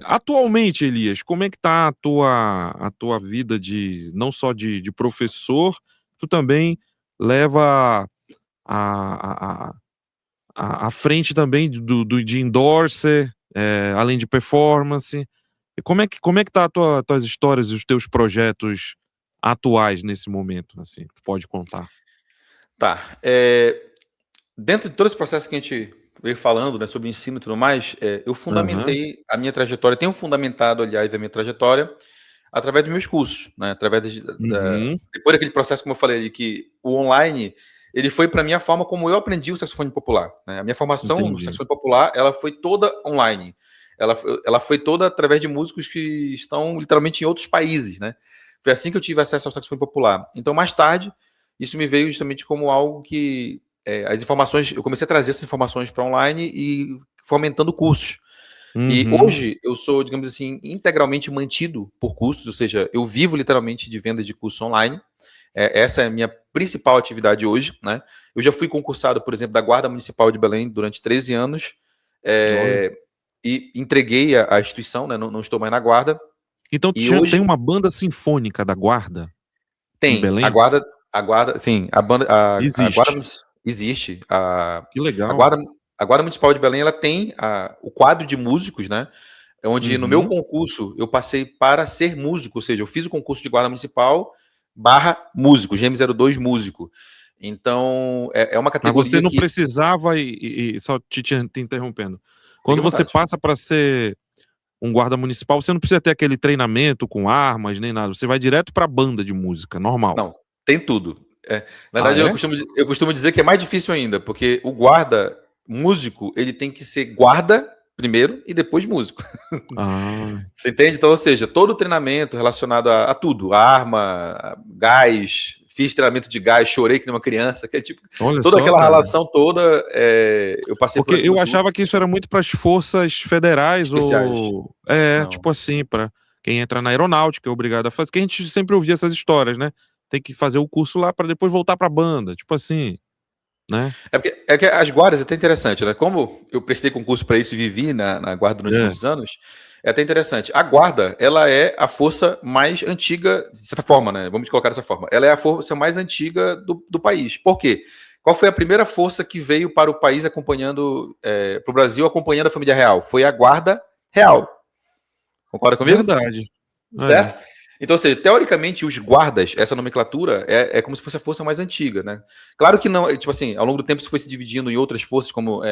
[SPEAKER 1] Atualmente, Elias, como é que tá a tua vida não só de professor, tu também leva a frente também de endorser, além de performance. E como é que tá tuas histórias e os teus projetos atuais nesse momento, assim, tu pode contar?
[SPEAKER 2] Tá. Dentro de todo esse processo que a gente veio falando, né, sobre ensino e tudo mais, eu fundamentei a minha trajetória, tenho fundamentado, aliás, a minha trajetória através dos meus cursos, né, através depois daquele processo, como eu falei, que o online, ele foi para mim a forma como eu aprendi o saxofone popular, né? A minha formação no saxofone popular, ela foi toda online. Ela foi toda através de músicos que estão literalmente em outros países, né? Foi assim que eu tive acesso ao saxofone popular. Então, mais tarde, isso me veio justamente como algo que as informações, eu comecei a trazer essas informações para online e fomentando cursos. E
[SPEAKER 1] Uhum.
[SPEAKER 2] hoje eu sou, digamos assim, integralmente mantido por cursos, ou seja, eu vivo literalmente de venda de curso online. Essa é a minha principal atividade hoje, né? Eu já fui concursado, por exemplo, da Guarda Municipal de Belém durante 13 anos,
[SPEAKER 1] Olha.
[SPEAKER 2] e entreguei a instituição, né? Não estou mais na Guarda.
[SPEAKER 1] Então
[SPEAKER 2] E
[SPEAKER 1] tem
[SPEAKER 2] hoje
[SPEAKER 1] uma banda sinfônica da Guarda em
[SPEAKER 2] tem
[SPEAKER 1] Belém?
[SPEAKER 2] a Guarda, sim, a Guarda
[SPEAKER 1] Existe.
[SPEAKER 2] existe,
[SPEAKER 1] Que
[SPEAKER 2] a
[SPEAKER 1] legal.
[SPEAKER 2] Guarda, a Guarda Municipal de Belém, ela tem o quadro de músicos, né? Onde no meu
[SPEAKER 1] Uhum.
[SPEAKER 2] concurso eu passei para ser músico, ou seja, eu fiz o concurso de guarda municipal barra músico, GM02 músico. Então, é uma
[SPEAKER 1] Mas você
[SPEAKER 2] categoria
[SPEAKER 1] não
[SPEAKER 2] que...
[SPEAKER 1] precisava só te interrompendo.
[SPEAKER 2] Fique
[SPEAKER 1] Quando
[SPEAKER 2] à
[SPEAKER 1] você
[SPEAKER 2] vontade.
[SPEAKER 1] passa para ser um guarda municipal, você não precisa ter aquele treinamento com armas nem nada, você vai direto pra banda de música, normal.
[SPEAKER 2] Não, tem tudo. Na
[SPEAKER 1] Ah,
[SPEAKER 2] verdade,
[SPEAKER 1] é?
[SPEAKER 2] eu costumo dizer que é mais difícil ainda, porque o guarda músico, ele tem que ser guarda primeiro e depois músico.
[SPEAKER 1] Ah,
[SPEAKER 2] Você entende? Então, ou seja, todo o treinamento relacionado a tudo, arma, gás, fiz treinamento de gás, chorei que nem uma criança, que é tipo,
[SPEAKER 1] olha
[SPEAKER 2] toda
[SPEAKER 1] só,
[SPEAKER 2] aquela
[SPEAKER 1] cara.
[SPEAKER 2] relação toda, eu passei por
[SPEAKER 1] Porque
[SPEAKER 2] aquilo
[SPEAKER 1] eu
[SPEAKER 2] tudo.
[SPEAKER 1] achava que isso era muito para as forças federais
[SPEAKER 2] Especiais.
[SPEAKER 1] ou
[SPEAKER 2] Não.
[SPEAKER 1] tipo assim, para quem entra na aeronáutica é obrigado a fazer, que a gente sempre ouvia essas histórias, né? Tem que fazer o curso lá para depois voltar pra banda, tipo assim, né?
[SPEAKER 2] É que as guardas é até interessante, né? Como eu prestei concurso para isso e vivi na guarda durante
[SPEAKER 1] É,
[SPEAKER 2] muitos anos, é até interessante. A guarda, ela é a força mais antiga, de certa forma, né? Vamos colocar dessa forma. Ela é a força mais antiga do país. Por quê? Qual foi a primeira força que veio para o país acompanhando, para o Brasil acompanhando a família real? Foi a Guarda Real. Concorda comigo?
[SPEAKER 1] verdade. É.
[SPEAKER 2] Certo? Então, ou seja, teoricamente, os guardas, essa nomenclatura, é como se fosse a força mais antiga, né? Claro que não, tipo assim, ao longo do tempo isso foi se dividindo em outras forças, como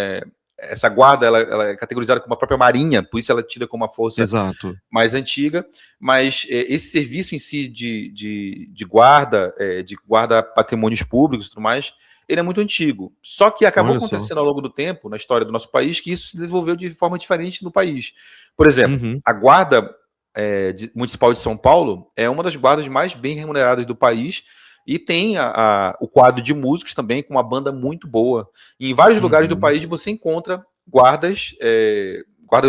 [SPEAKER 2] essa guarda, ela é categorizada como a própria marinha, por isso ela é tida como uma força
[SPEAKER 1] Exato.
[SPEAKER 2] mais antiga, mas esse serviço em si de guarda, de guarda patrimônios públicos e tudo mais, ele é muito antigo. Só que acabou
[SPEAKER 1] Olha só.
[SPEAKER 2] acontecendo ao longo do tempo, na história do nosso país, que isso se desenvolveu de forma diferente no país. Por exemplo,
[SPEAKER 1] Uhum.
[SPEAKER 2] a guarda municipal de São Paulo é uma das guardas mais bem remuneradas do país e tem o quadro de músicos também com uma banda muito boa. E em vários lugares do
[SPEAKER 1] Uhum.
[SPEAKER 2] país você encontra guardas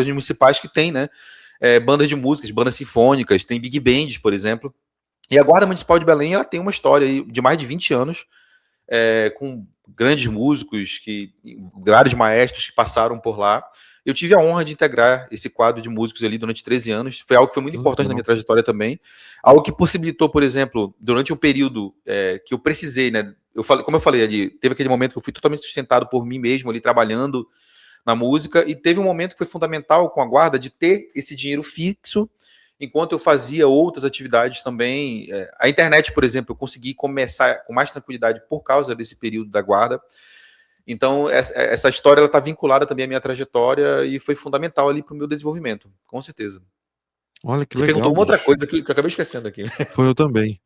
[SPEAKER 2] municipais que tem, né? Bandas de músicas, bandas sinfônicas, tem big bands, por exemplo. E a Guarda Municipal de Belém ela tem uma história aí de mais de 20 anos, com grandes músicos, vários maestros que passaram por lá. Eu tive a honra de integrar esse quadro de músicos ali durante 13 anos. Foi algo que foi muito
[SPEAKER 1] Que
[SPEAKER 2] importante na minha
[SPEAKER 1] legal.
[SPEAKER 2] trajetória também. Algo que possibilitou, por exemplo, durante um período que eu precisei, né? Como eu falei ali, teve aquele momento que eu fui totalmente sustentado por mim mesmo ali, trabalhando na música, e teve um momento que foi fundamental com a guarda de ter esse dinheiro fixo, enquanto eu fazia outras atividades também. A internet, por exemplo, eu consegui começar com mais tranquilidade por causa desse período da guarda. Então, essa história está vinculada também à minha trajetória e foi fundamental ali para o meu desenvolvimento, com certeza.
[SPEAKER 1] Olha que
[SPEAKER 2] Você perguntou
[SPEAKER 1] legal,
[SPEAKER 2] uma outra
[SPEAKER 1] bicho.
[SPEAKER 2] coisa que eu acabei esquecendo aqui.
[SPEAKER 1] Foi eu também.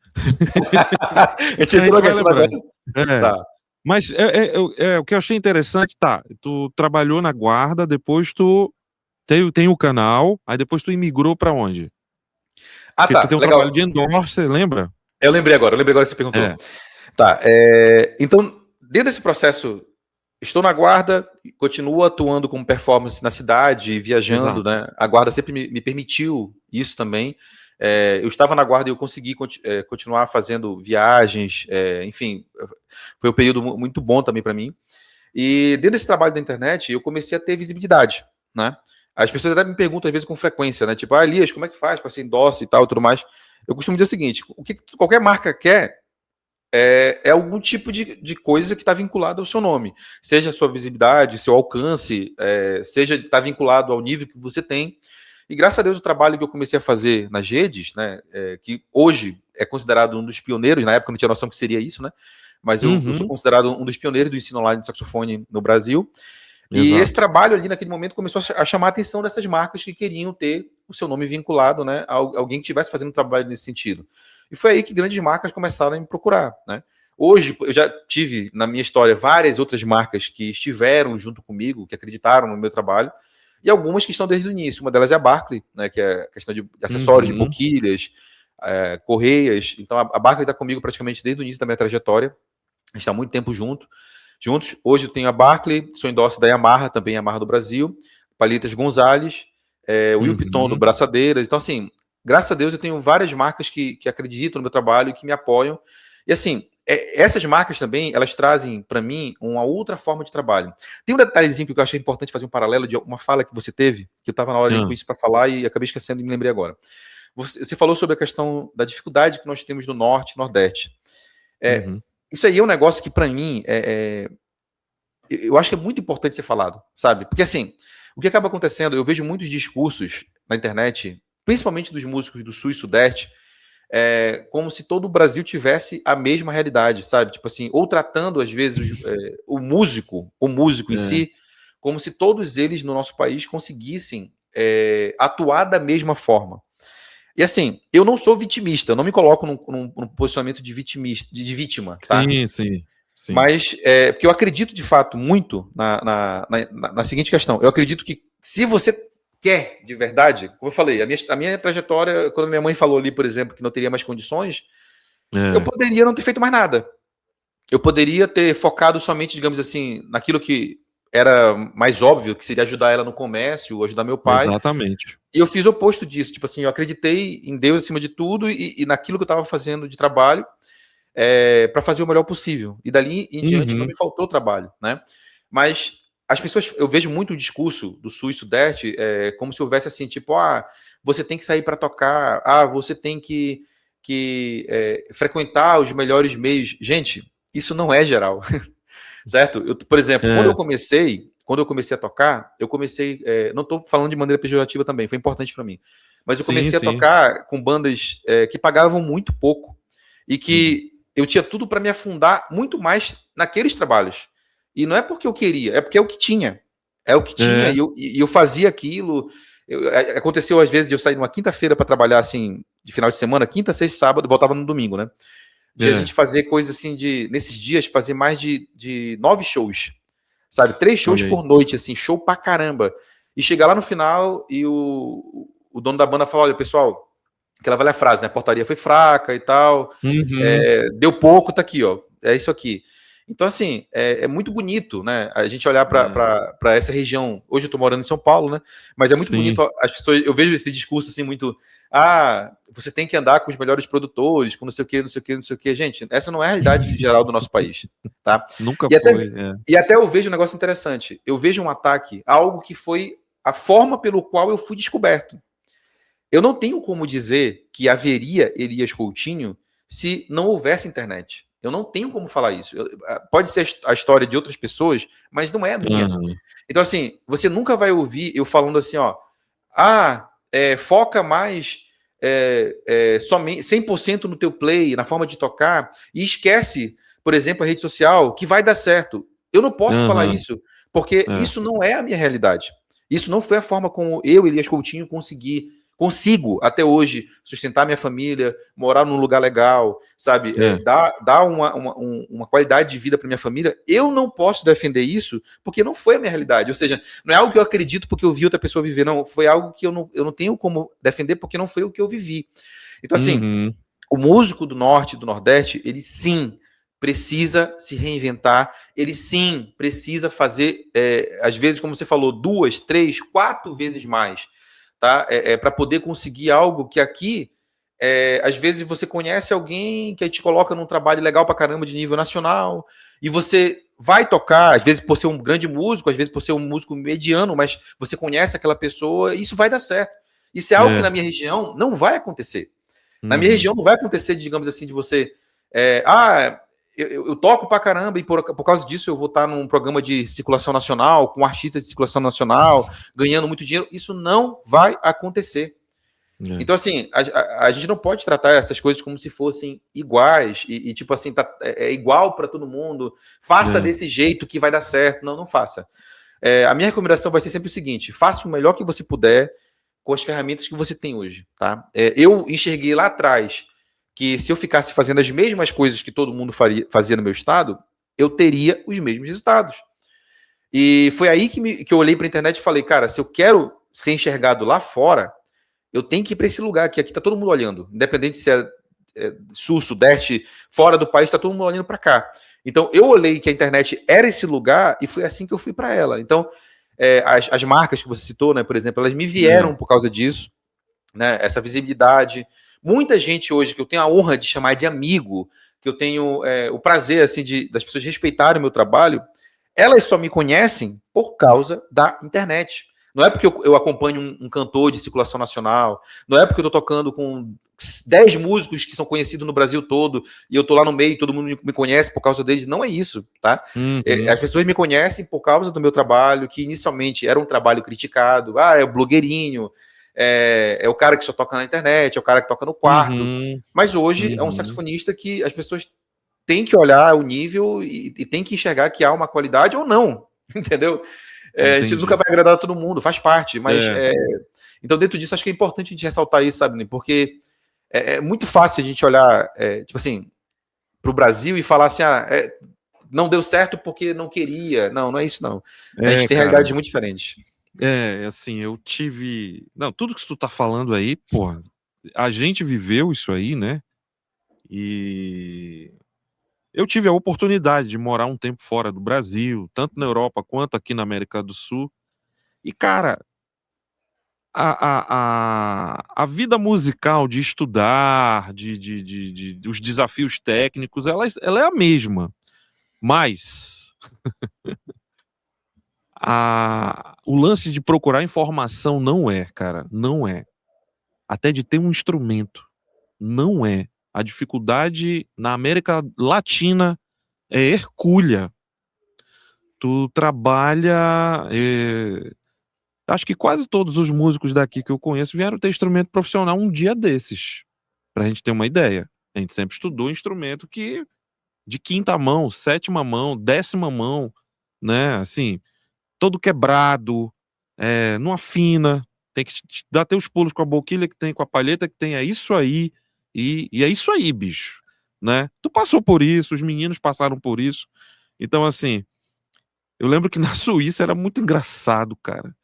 [SPEAKER 2] A gente
[SPEAKER 1] A
[SPEAKER 2] entrou
[SPEAKER 1] gente
[SPEAKER 2] na
[SPEAKER 1] vai
[SPEAKER 2] questão agora.
[SPEAKER 1] lembrando. É.
[SPEAKER 2] Tá.
[SPEAKER 1] Mas o que eu achei interessante, tá, tu trabalhou na guarda, depois tu tem o canal, aí depois tu imigrou pra onde?
[SPEAKER 2] Ah,
[SPEAKER 1] Porque tu
[SPEAKER 2] tá.
[SPEAKER 1] tem um trabalho de
[SPEAKER 2] Legal.
[SPEAKER 1] endorser, lembra?
[SPEAKER 2] Eu lembrei agora que você perguntou.
[SPEAKER 1] É,
[SPEAKER 2] Tá. Então, dentro desse processo, estou na guarda, continuo atuando como performance na cidade, viajando,
[SPEAKER 1] exato.
[SPEAKER 2] né? A guarda sempre me permitiu isso também. Eu estava na guarda e eu consegui continuar fazendo viagens, enfim, foi um período muito bom também para mim. E dentro desse trabalho da internet, eu comecei a ter visibilidade, né? As pessoas até me perguntam às vezes com frequência, né? Tipo, Elias, como é que faz para ser endosse e tal, tudo mais. Eu costumo dizer o seguinte: o que qualquer marca quer algum tipo de coisa que está vinculada ao seu nome, seja a sua visibilidade, seu alcance, seja está vinculado ao nível que você tem. E graças a Deus o trabalho que eu comecei a fazer nas redes, né, que hoje é considerado um dos pioneiros, na época eu não tinha noção que seria isso, né, mas eu sou
[SPEAKER 1] Uhum,
[SPEAKER 2] considerado um dos pioneiros do ensino online de saxofone no Brasil. E esse
[SPEAKER 1] exato.
[SPEAKER 2] trabalho ali naquele momento começou a chamar a atenção dessas marcas que queriam ter o seu nome vinculado, né, a alguém que estivesse fazendo um trabalho nesse sentido. E foi aí que grandes marcas começaram a me procurar, né? Hoje, eu já tive na minha história várias outras marcas que estiveram junto comigo, que acreditaram no meu trabalho, e algumas que estão desde o início. Uma delas é a Barclay, né, que é a questão de acessórios, de
[SPEAKER 1] Uhum.
[SPEAKER 2] boquilhas, correias. Então, a Barclay está comigo praticamente desde o início da minha trajetória. A gente está há muito tempo juntos. Hoje eu tenho a Barclay, sou endosse da Yamaha, também Yamaha do Brasil, Palhetas Gonzalez, o Will Piton no Braçadeiras. Então, assim, graças a Deus eu tenho várias marcas que acreditam no meu trabalho e que me apoiam. E, assim, essas marcas também, elas trazem para mim uma outra forma de trabalho. Tem um detalhezinho que eu achei importante fazer um paralelo de uma fala que você teve, que eu estava na hora de com isso para falar e acabei esquecendo e me lembrei agora. Você falou sobre a questão da dificuldade que nós temos no Norte e Nordeste. Isso aí é um negócio que, para mim, eu acho que é muito importante ser falado, sabe? Porque, assim, o que acaba acontecendo, eu vejo muitos discursos na internet, principalmente dos músicos do Sul e Sudeste, como se todo o Brasil tivesse a mesma realidade, sabe? Tipo assim, ou tratando, às vezes, o músico em si, como se todos eles no nosso país conseguissem atuar da mesma forma. E assim, eu não sou vitimista, eu não me coloco num posicionamento de vítima, tá?
[SPEAKER 1] Sim.
[SPEAKER 2] Mas, porque eu acredito, de fato, muito na seguinte questão. Eu acredito que se você quer, de verdade, como eu falei, a minha trajetória, quando minha mãe falou ali, por exemplo, que não teria mais condições, eu poderia não ter feito mais nada. Eu poderia ter focado somente, digamos assim, naquilo que era mais óbvio, que seria ajudar ela no comércio, ajudar meu pai.
[SPEAKER 1] Exatamente.
[SPEAKER 2] E eu fiz o oposto disso. Tipo assim, eu acreditei em Deus acima de tudo e naquilo que eu estava fazendo de trabalho para fazer o melhor possível. E dali em diante não me faltou trabalho, né? Mas as pessoas, eu vejo muito o discurso do Sul e Sudeste como se houvesse assim, tipo, você tem que sair para tocar, você tem que frequentar os melhores meios. Gente, isso não é geral, certo? Por exemplo, quando eu comecei a tocar, não estou falando de maneira pejorativa também, foi importante para mim, mas eu comecei a tocar com bandas que pagavam muito pouco e que eu tinha tudo para me afundar muito mais naqueles trabalhos. E não é porque eu queria, é porque é o que tinha. É o que tinha, e eu fazia aquilo. Aconteceu, às vezes, de eu sair numa quinta-feira para trabalhar, assim, de final de semana, quinta, sexta, sábado, voltava no domingo, né? De a gente fazer coisas assim, nesses dias, fazer mais de 9 shows. Sabe? 3 shows por noite, assim, show pra caramba. E chegar lá no final e o dono da banda falou: olha, pessoal, aquela velha frase, né? A portaria foi fraca e tal. Deu pouco, tá aqui, ó. É isso aqui. Então, assim, é muito bonito, né? A gente olhar para essa região. Hoje eu tô morando em São Paulo, né? Mas é muito bonito as pessoas. Eu vejo esse discurso assim, muito. Você tem que andar com os melhores produtores, com não sei o quê, não sei o quê, não sei o quê. Gente, essa não é a realidade geral do nosso país, tá?
[SPEAKER 1] Nunca foi.
[SPEAKER 2] E até eu vejo um negócio interessante. Eu vejo um ataque a algo que foi a forma pelo qual eu fui descoberto. Eu não tenho como dizer que haveria Elias Coutinho se não houvesse internet. Eu não tenho como falar isso. Pode ser a história de outras pessoas, mas não é a minha. Então, assim, você nunca vai ouvir eu falando assim, foca mais somente 100% no teu play, na forma de tocar, e esquece, por exemplo, a rede social, que vai dar certo. Eu não posso falar isso, porque isso não é a minha realidade. Isso não foi a forma como eu, Elias Coutinho, consigo até hoje sustentar minha família, morar num lugar legal, sabe? Dar uma qualidade de vida para minha família. Eu não posso defender isso porque não foi a minha realidade. Ou seja, não é algo que eu acredito porque eu vi outra pessoa viver, não. Foi algo que eu não tenho como defender porque não foi o que eu vivi. Então, assim, o músico do Norte e do Nordeste, ele sim precisa se reinventar, ele sim precisa fazer, às vezes, como você falou, 2, 3, 4 vezes mais. Tá? Para poder conseguir algo que aqui, às vezes você conhece alguém que te coloca num trabalho legal pra caramba de nível nacional, e você vai tocar, às vezes por ser um grande músico, às vezes por ser um músico mediano, mas você conhece aquela pessoa, e isso vai dar certo. Isso é algo que na minha região não vai acontecer. Na minha região não vai acontecer, digamos assim, de você... eu toco pra caramba e por causa disso eu vou estar num programa de circulação nacional, com artistas de circulação nacional, ganhando muito dinheiro. Isso não vai acontecer. Então, assim, a gente não pode tratar essas coisas como se fossem iguais e tipo assim, é igual para todo mundo. Faça desse jeito que vai dar certo. Não faça. A minha recomendação vai ser sempre o seguinte: faça o melhor que você puder com as ferramentas que você tem hoje, tá? Eu enxerguei lá atrás que se eu ficasse fazendo as mesmas coisas que todo mundo fazia no meu estado, eu teria os mesmos resultados. E foi aí que eu olhei para a internet e falei, cara, se eu quero ser enxergado lá fora, eu tenho que ir para esse lugar, que aqui está todo mundo olhando, independente se é sul, sudeste, fora do país, está todo mundo olhando para cá. Então, eu olhei que a internet era esse lugar e foi assim que eu fui para ela. Então, as marcas que você citou, né, por exemplo, elas me vieram por causa disso, né, essa visibilidade. Muita gente hoje que eu tenho a honra de chamar de amigo, que eu tenho o prazer assim das pessoas respeitarem o meu trabalho, elas só me conhecem por causa da internet. Não é porque eu acompanho um cantor de circulação nacional, não é porque eu estou tocando com 10 músicos que são conhecidos no Brasil todo e eu estou lá no meio e todo mundo me conhece por causa deles. Não é isso, tá? As pessoas me conhecem por causa do meu trabalho, que inicialmente era um trabalho criticado. Ah, é o blogueirinho, é o cara que só toca na internet, é o cara que toca no quarto. Mas hoje é um saxofonista que as pessoas têm que olhar o nível e tem que enxergar que há uma qualidade ou não, entendeu? A gente nunca vai agradar a todo mundo, faz parte, mas então dentro disso acho que é importante a gente ressaltar isso, sabe? Porque é muito fácil a gente olhar, tipo assim, para o Brasil e falar assim, não deu certo porque não queria. Não, não é isso não. A gente tem realidades muito diferentes.
[SPEAKER 1] Assim, eu tive... Não, tudo que tu tá falando aí, porra, a gente viveu isso aí, né? E eu tive a oportunidade de morar um tempo fora do Brasil, tanto na Europa quanto aqui na América do Sul. E, cara, a vida musical de estudar, dos desafios técnicos, ela é a mesma. Mas o lance de procurar informação não é, cara. Não é. Até de ter um instrumento. Não é. A dificuldade na América Latina é hercúlea. Tu trabalha... acho que quase todos os músicos daqui que eu conheço vieram ter instrumento profissional um dia desses. Pra gente ter uma ideia. A gente sempre estudou instrumento que de quinta mão, sétima mão, décima mão, né? Assim, todo quebrado, não afina, tem que dar teus pulos com a boquilha que tem, com a palheta que tem, é isso aí, e é isso aí, bicho, né? Tu passou por isso, os meninos passaram por isso, então assim, eu lembro que na Suíça era muito engraçado, cara.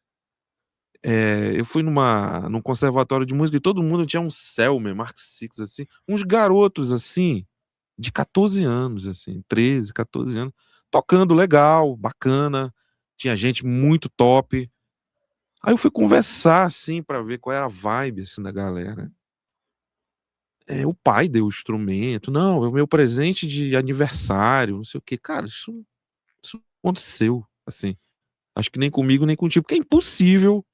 [SPEAKER 1] Eu fui num conservatório de música e todo mundo tinha um Selmer, Mark Six, assim, uns garotos, assim, de 14 anos, assim, 13, 14 anos, tocando legal, bacana, tinha gente muito top. Aí eu fui conversar, assim, pra ver qual era a vibe, assim, da galera. O pai deu o instrumento, não, é o meu presente de aniversário, não sei o quê. Cara, isso aconteceu, assim. Acho que nem comigo, nem contigo, porque é impossível.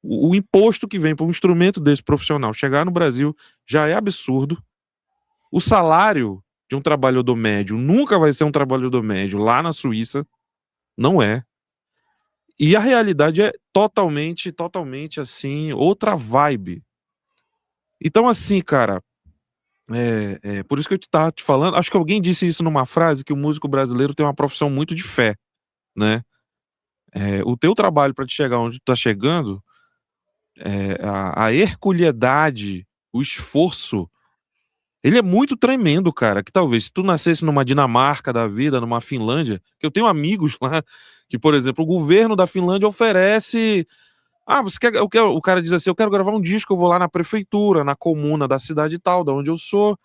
[SPEAKER 1] O imposto que vem para um instrumento desse profissional chegar no Brasil já é absurdo. O salário de um trabalhador médio nunca vai ser um trabalhador médio lá na Suíça. Não é. E a realidade é totalmente, assim, outra vibe. Então, assim, cara, por isso que eu tava te falando, acho que alguém disse isso numa frase, que o músico brasileiro tem uma profissão muito de fé, né? O teu trabalho para te chegar onde tu tá chegando, a herculeidade, o esforço, ele é muito tremendo, cara, que talvez se tu nascesse numa Dinamarca da vida, numa Finlândia, que eu tenho amigos lá, que, por exemplo, o governo da Finlândia oferece... você quer... O cara diz assim, eu quero gravar um disco, eu vou lá na prefeitura, na comuna da cidade tal, da onde eu sou,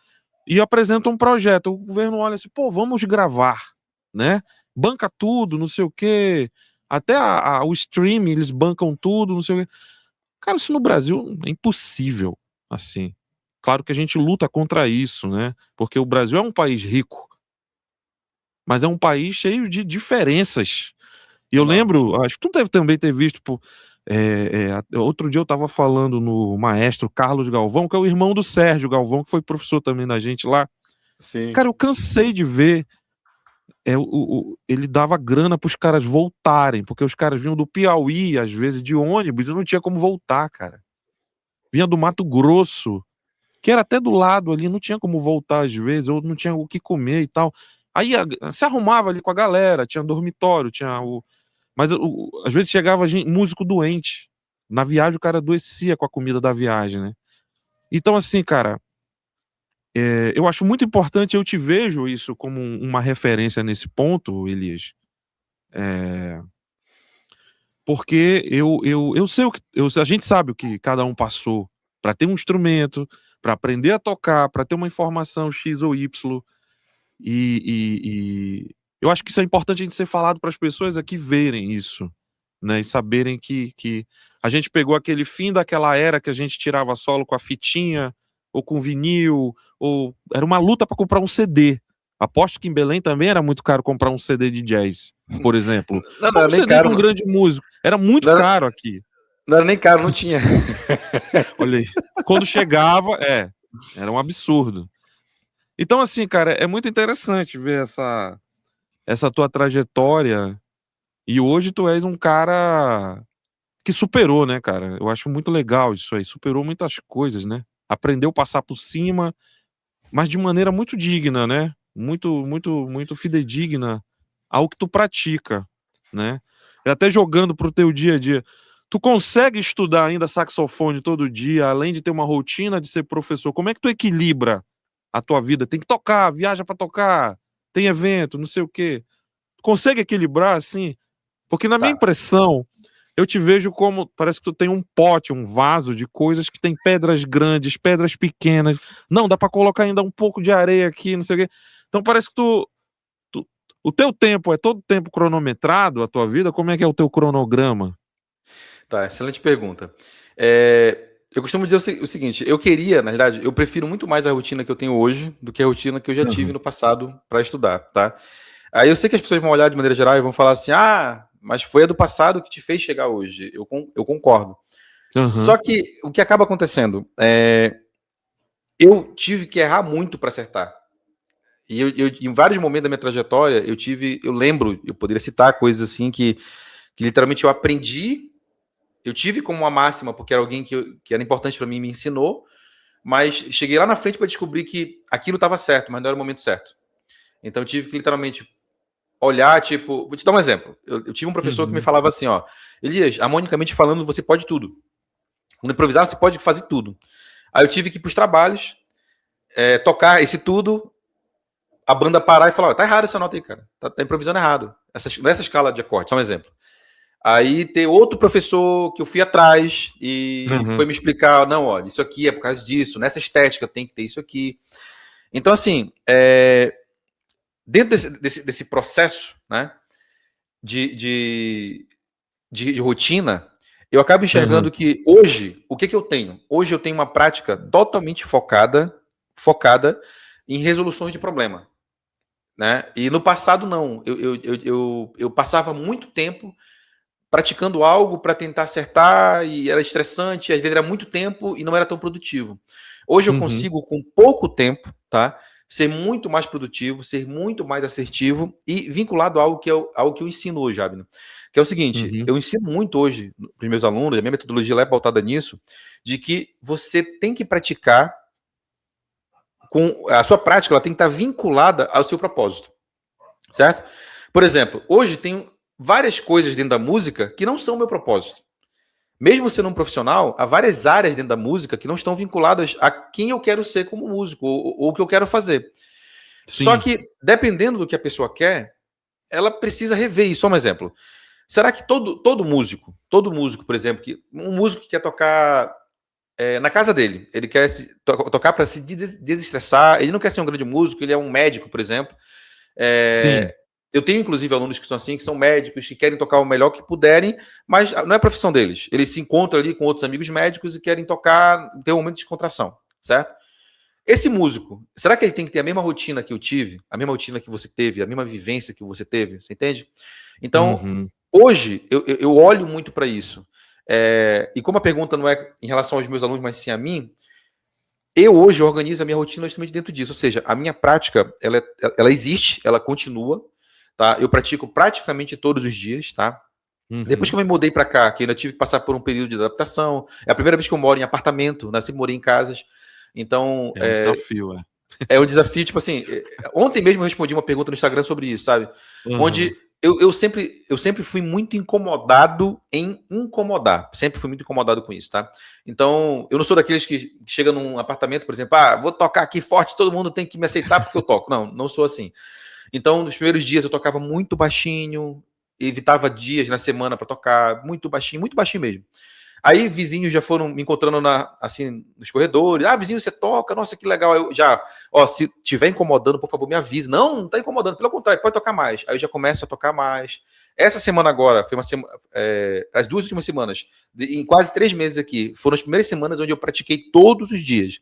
[SPEAKER 1] e apresenta um projeto. O governo olha assim, pô, vamos gravar, né? Banca tudo, não sei o quê, até o stream, eles bancam tudo, não sei o quê. Cara, isso no Brasil é impossível, assim. Claro que a gente luta contra isso, né? Porque o Brasil é um país rico, mas é um país cheio de diferenças. E eu lembro, acho que tu deve também ter visto, outro dia eu tava falando no maestro Carlos Galvão, que é o irmão do Sérgio Galvão, que foi professor também da gente lá.
[SPEAKER 2] Sim.
[SPEAKER 1] Cara, eu cansei de ver ele dava grana pros caras voltarem, porque os caras vinham do Piauí, às vezes, de ônibus, e não tinha como voltar, cara. Vinha do Mato Grosso, que era até do lado ali, não tinha como voltar às vezes, ou não tinha o que comer e tal. Aí se arrumava ali com a galera, tinha dormitório, tinha mas às vezes chegava músico doente. Na viagem o cara adoecia com a comida da viagem, né? Então assim, cara, eu acho muito importante, eu te vejo isso como uma referência nesse ponto, Elias. Porque eu sei a gente sabe o que cada um passou para ter um instrumento, para aprender a tocar, para ter uma informação X ou Y. E eu acho que isso é importante a gente ser falado para as pessoas aqui verem isso, né? E saberem que a gente pegou aquele fim daquela era que a gente tirava solo com a fitinha, ou com vinil, ou era uma luta para comprar um CD. Aposto que em Belém também era muito caro comprar um CD de jazz, por exemplo.
[SPEAKER 2] Não
[SPEAKER 1] Ou
[SPEAKER 2] era
[SPEAKER 1] um
[SPEAKER 2] nem
[SPEAKER 1] CD de
[SPEAKER 2] caro.
[SPEAKER 1] um grande músico. Era muito caro aqui.
[SPEAKER 2] Não era nem caro, não tinha.
[SPEAKER 1] Olha aí. Quando chegava, era um absurdo. Então, assim, cara, é muito interessante ver essa tua trajetória. E hoje tu és um cara que superou, né, cara? Eu acho muito legal isso aí. Superou muitas coisas, né? Aprendeu a passar por cima, mas de maneira muito digna, né? Muito, muito, muito fidedigna ao que tu pratica, né? E até jogando pro teu dia a dia. Tu consegue estudar ainda saxofone todo dia, além de ter uma rotina de ser professor? Como é que tu equilibra a tua vida? Tem que tocar, viaja pra tocar, tem evento, não sei o quê. Consegue equilibrar assim? Porque na minha impressão, eu te vejo como, parece que tu tem um pote, um vaso de coisas que tem pedras grandes, pedras pequenas. Não, dá pra colocar ainda um pouco de areia aqui, não sei o quê. Então parece que o teu tempo é todo tempo cronometrado, a tua vida? Como é que é o teu cronograma?
[SPEAKER 2] Tá, excelente pergunta. Eu costumo dizer o seguinte, na verdade, eu prefiro muito mais a rotina que eu tenho hoje do que a rotina que eu já tive no passado para estudar, tá? Aí eu sei que as pessoas vão olhar de maneira geral e vão falar assim, mas foi a do passado que te fez chegar hoje. Eu concordo. Só que o que acaba acontecendo eu tive que errar muito para acertar. E em vários momentos da minha trajetória, eu poderia citar coisas assim que literalmente eu aprendi, eu tive como uma máxima, porque era alguém que era importante para mim, me ensinou, mas cheguei lá na frente para descobrir que aquilo estava certo, mas não era o momento certo. Então eu tive que literalmente olhar, tipo, vou te dar um exemplo. Eu tive um professor que me falava assim, ó, Elias, harmonicamente falando, você pode tudo. Quando improvisar, você pode fazer tudo. Aí eu tive que ir para os trabalhos, tocar esse tudo, a banda parar e falar, tá errado essa nota aí, cara. Tá improvisando errado. Nessa escala de acorde, só um exemplo. Aí ter outro professor que eu fui atrás e foi me explicar, não, olha, isso aqui é por causa disso, nessa estética tem que ter isso aqui. Então, assim, dentro desse processo, né, de rotina, eu acabo enxergando que hoje, o que eu tenho? Hoje eu tenho uma prática totalmente focada em resoluções de problema. Né? E no passado, não. Eu passava muito tempo praticando algo para tentar acertar e era estressante, às vezes era muito tempo e não era tão produtivo. Hoje eu consigo, com pouco tempo, tá, ser muito mais produtivo, ser muito mais assertivo e vinculado a algo que eu ensino hoje, Abner. Que é o seguinte, eu ensino muito hoje para os meus alunos, a minha metodologia é pautada nisso, de que você tem que praticar com a sua prática, ela tem que estar vinculada ao seu propósito, certo? Por exemplo, hoje tem várias coisas dentro da música que não são meu propósito. Mesmo sendo um profissional, há várias áreas dentro da música que não estão vinculadas a quem eu quero ser como músico ou o que eu quero fazer. Sim. Só que, dependendo do que a pessoa quer, ela precisa rever isso. Só um exemplo. Será que todo músico, por exemplo, um músico que quer tocar na casa dele, ele quer tocar para se desestressar, ele não quer ser um grande músico, ele é um médico, por exemplo.
[SPEAKER 1] Sim.
[SPEAKER 2] Eu tenho, inclusive, alunos que são assim, que são médicos, que querem tocar o melhor que puderem, mas não é a profissão deles. Eles se encontram ali com outros amigos médicos e querem tocar, ter um momento de descontração, certo? Esse músico, será que ele tem que ter a mesma rotina que eu tive, a mesma rotina que você teve, a mesma vivência que você teve? Você entende? Então, hoje, eu olho muito para isso. E como a pergunta não é em relação aos meus alunos, mas sim a mim, eu hoje organizo a minha rotina justamente dentro disso. Ou seja, a minha prática, ela existe, ela continua, tá? Eu pratico praticamente todos os dias, tá? Depois que eu me mudei para cá, que eu ainda tive que passar por um período de adaptação, é a primeira vez que eu moro em apartamento, né? Sempre morei em casas. Então,
[SPEAKER 1] é um desafio,
[SPEAKER 2] é um desafio, tipo assim, ontem mesmo eu respondi uma pergunta no Instagram sobre isso, sabe? Onde eu sempre fui muito incomodado em incomodar. Sempre fui muito incomodado com isso, tá? Então, eu não sou daqueles que chega num apartamento, por exemplo, vou tocar aqui forte, todo mundo tem que me aceitar porque eu toco. Não sou assim. Então, nos primeiros dias eu tocava muito baixinho, evitava dias na semana para tocar, muito baixinho mesmo. Aí vizinhos já foram me encontrando assim, nos corredores. Ah, vizinho, você toca? Nossa, que legal. Eu já, ó, se tiver incomodando, por favor, me avise. Não, não tá incomodando, pelo contrário, pode tocar mais. Aí eu já começo a tocar mais. Essa semana agora, foi uma semana, as 2 últimas semanas, em quase 3 meses aqui, foram as primeiras semanas onde eu pratiquei todos os dias.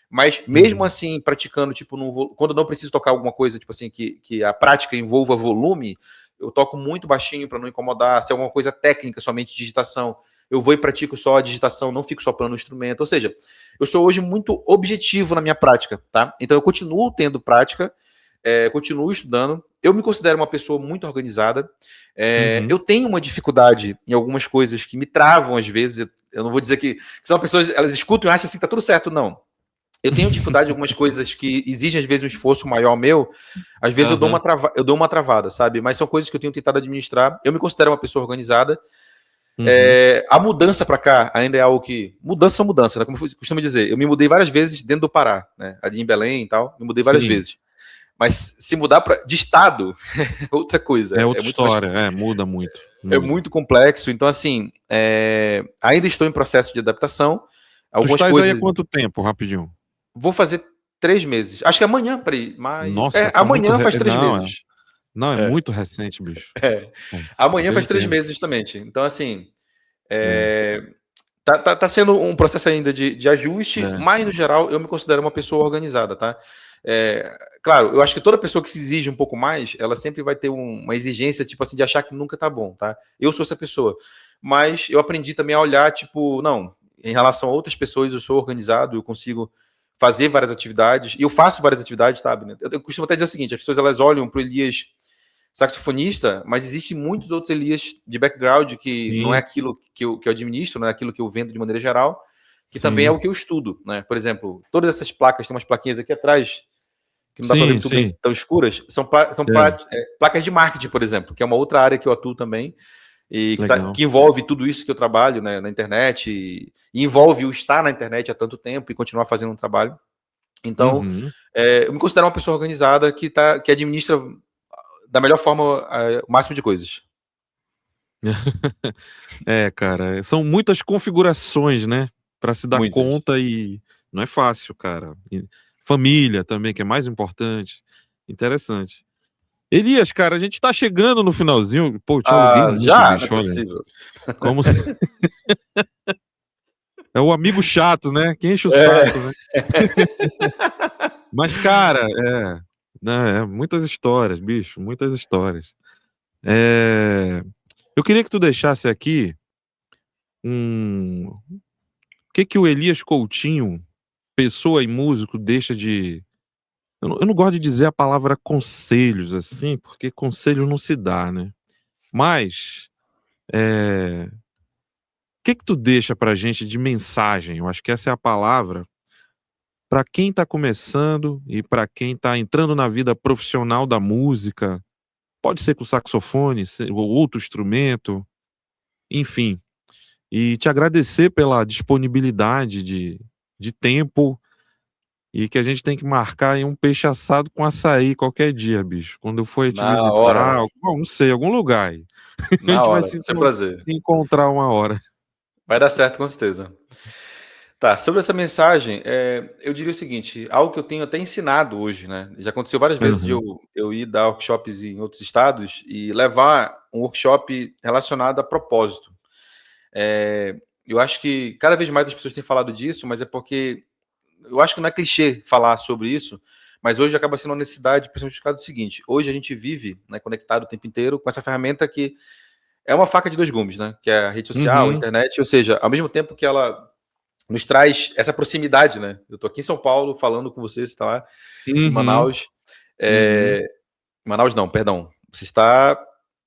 [SPEAKER 2] Mas mesmo assim, praticando, tipo, quando não preciso tocar alguma coisa, tipo assim, que a prática envolva volume, eu toco muito baixinho para não incomodar. Se é alguma coisa técnica, somente digitação, eu vou e pratico só a digitação, não fico soprando o instrumento. Ou seja, eu sou hoje muito objetivo na minha prática, tá? Então eu continuo tendo prática, continuo estudando. Eu me considero uma pessoa muito organizada. Eu tenho uma dificuldade em algumas coisas que me travam às vezes. Eu não vou dizer que são pessoas, elas escutam e acham assim que tá tudo certo, não. Eu tenho dificuldade em algumas coisas que exigem, às vezes, um esforço maior meu. Às vezes eu dou uma travada, sabe? Mas são coisas que eu tenho tentado administrar. Eu me considero uma pessoa organizada. A mudança para cá ainda é algo que... Mudança é mudança, né? Como eu costumo dizer. Eu me mudei várias vezes dentro do Pará, né? Ali em Belém e tal. Me mudei várias vezes. Mas se mudar de estado, é outra coisa.
[SPEAKER 1] É outra história, muda muito.
[SPEAKER 2] É muito complexo. Então, assim, ainda estou em processo de adaptação.
[SPEAKER 1] Tu estás aí há quanto tempo, rapidinho?
[SPEAKER 2] Vou fazer 3 meses. Acho que amanhã, peraí.
[SPEAKER 1] Nossa,
[SPEAKER 2] amanhã faz 3 meses.
[SPEAKER 1] Não, é muito recente, bicho.
[SPEAKER 2] Amanhã faz 3 meses, justamente. Então, assim, tá sendo um processo ainda de ajuste, mas, no geral, eu me considero uma pessoa organizada, tá? Claro, eu acho que toda pessoa que se exige um pouco mais, ela sempre vai ter uma exigência, tipo assim, de achar que nunca tá bom, tá? Eu sou essa pessoa. Mas eu aprendi também a olhar, tipo, não, em relação a outras pessoas, eu sou organizado, eu consigo fazer várias atividades, e eu faço várias atividades, sabe? Né? Eu costumo até dizer o seguinte, as pessoas elas olham pro Elias saxofonista, mas existem muitos outros Elias de background que não é aquilo que eu administro, não é aquilo que eu vendo de maneira geral, que também é o que eu estudo, né? Por exemplo, todas essas placas, tem umas plaquinhas aqui atrás, que não dá para ver muito bem, tão escuras, são placas de marketing, por exemplo, que é uma outra área que eu atuo também, e que envolve tudo isso que eu trabalho, né, na internet, e envolve o estar na internet há tanto tempo e continuar fazendo um trabalho. Então, eu me considero uma pessoa organizada que administra da melhor forma o máximo de coisas.
[SPEAKER 1] Cara, são muitas configurações, né, para se dar conta, e não é fácil, cara. E família também, que é mais importante. Interessante. Elias, cara, a gente tá chegando no finalzinho. Pô, eu te aluguei muito,
[SPEAKER 2] já?
[SPEAKER 1] bicho,
[SPEAKER 2] Não é
[SPEAKER 1] olha.
[SPEAKER 2] possível.
[SPEAKER 1] Como... É o amigo chato, né? Que enche o saco, né? Mas, cara, muitas histórias, bicho, muitas histórias. Eu queria que tu deixasse aqui o que o Elias Coutinho, pessoa e músico, deixa de... Eu não gosto de dizer a palavra conselhos, assim, porque conselho não se dá, né? Mas, o que tu deixa pra gente de mensagem? Eu acho que essa é a palavra para quem tá começando e para quem tá entrando na vida profissional da música. Pode ser com saxofone, ou outro instrumento, enfim. E te agradecer pela disponibilidade de tempo, e que a gente tem que marcar aí um peixe assado com açaí qualquer dia, bicho. Quando eu for te visitar, não sei, algum lugar aí. A gente vai se encontrar uma hora.
[SPEAKER 2] Vai dar certo, com certeza. Tá, sobre essa mensagem, eu diria o seguinte, algo que eu tenho até ensinado hoje, né? Já aconteceu várias vezes de eu ir dar workshops em outros estados e levar um workshop relacionado a propósito. Eu acho que cada vez mais as pessoas têm falado disso, mas é porque eu acho que não é clichê falar sobre isso, mas hoje acaba sendo uma necessidade, principalmente por causa do seguinte: hoje a gente vive, né, conectado o tempo inteiro com essa ferramenta que é uma faca de dois gumes, né? Que é a rede social, a internet, ou seja, ao mesmo tempo que ela nos traz essa proximidade, né? Eu tô aqui em São Paulo falando com você está lá em Manaus. Manaus não, perdão. Você está...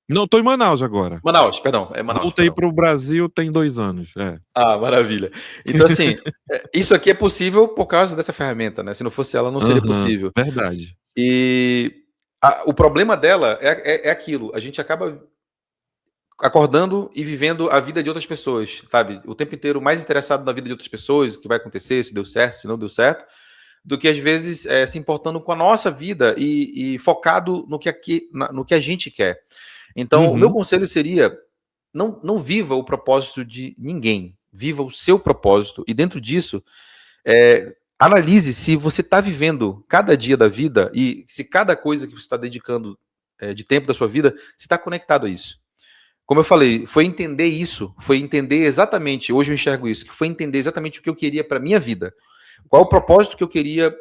[SPEAKER 1] Não, tô em Manaus agora.
[SPEAKER 2] Manaus, perdão. É Manaus.
[SPEAKER 1] Voltei pro Brasil tem 2 anos.
[SPEAKER 2] Ah, maravilha. Então, assim, isso aqui é possível por causa dessa ferramenta, né? Se não fosse ela, não seria possível.
[SPEAKER 1] Verdade.
[SPEAKER 2] E o problema dela é aquilo. A gente acaba acordando e vivendo a vida de outras pessoas, sabe? O tempo inteiro mais interessado na vida de outras pessoas, o que vai acontecer, se deu certo, se não deu certo, do que às vezes se importando com a nossa vida e focado no que a gente quer. Então, o meu conselho seria: não viva o propósito de ninguém. viva o seu propósito e dentro disso, analise se você está vivendo cada dia da vida e se cada coisa que você está dedicando de tempo da sua vida, se está conectado a isso. Como eu falei, foi entender isso, foi entender exatamente, hoje eu enxergo isso, que foi entender exatamente o que eu queria para minha vida. Qual o propósito que eu queria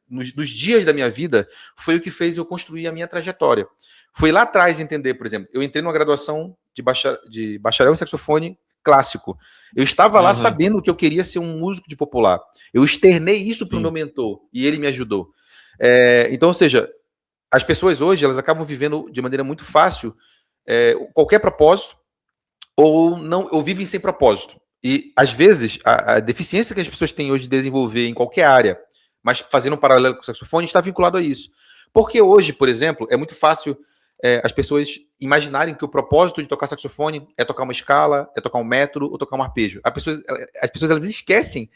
[SPEAKER 2] nos dias da minha vida, foi o que fez eu construir a minha trajetória. Foi lá atrás entender, por exemplo, eu entrei numa graduação de bacharel em saxofone clássico. Eu estava lá sabendo que eu queria ser um músico de popular. Eu externei isso para o meu mentor e ele me ajudou. Então, ou seja, as pessoas hoje elas acabam vivendo de maneira muito fácil qualquer propósito ou vivem sem propósito. E às vezes a deficiência que as pessoas têm hoje de desenvolver em qualquer área, mas fazendo um paralelo com o saxofone, está vinculado a isso. Porque hoje, por exemplo, é muito fácil as pessoas imaginarem que o propósito de tocar saxofone é tocar uma escala, é tocar um método ou tocar um arpejo. As pessoas elas esquecem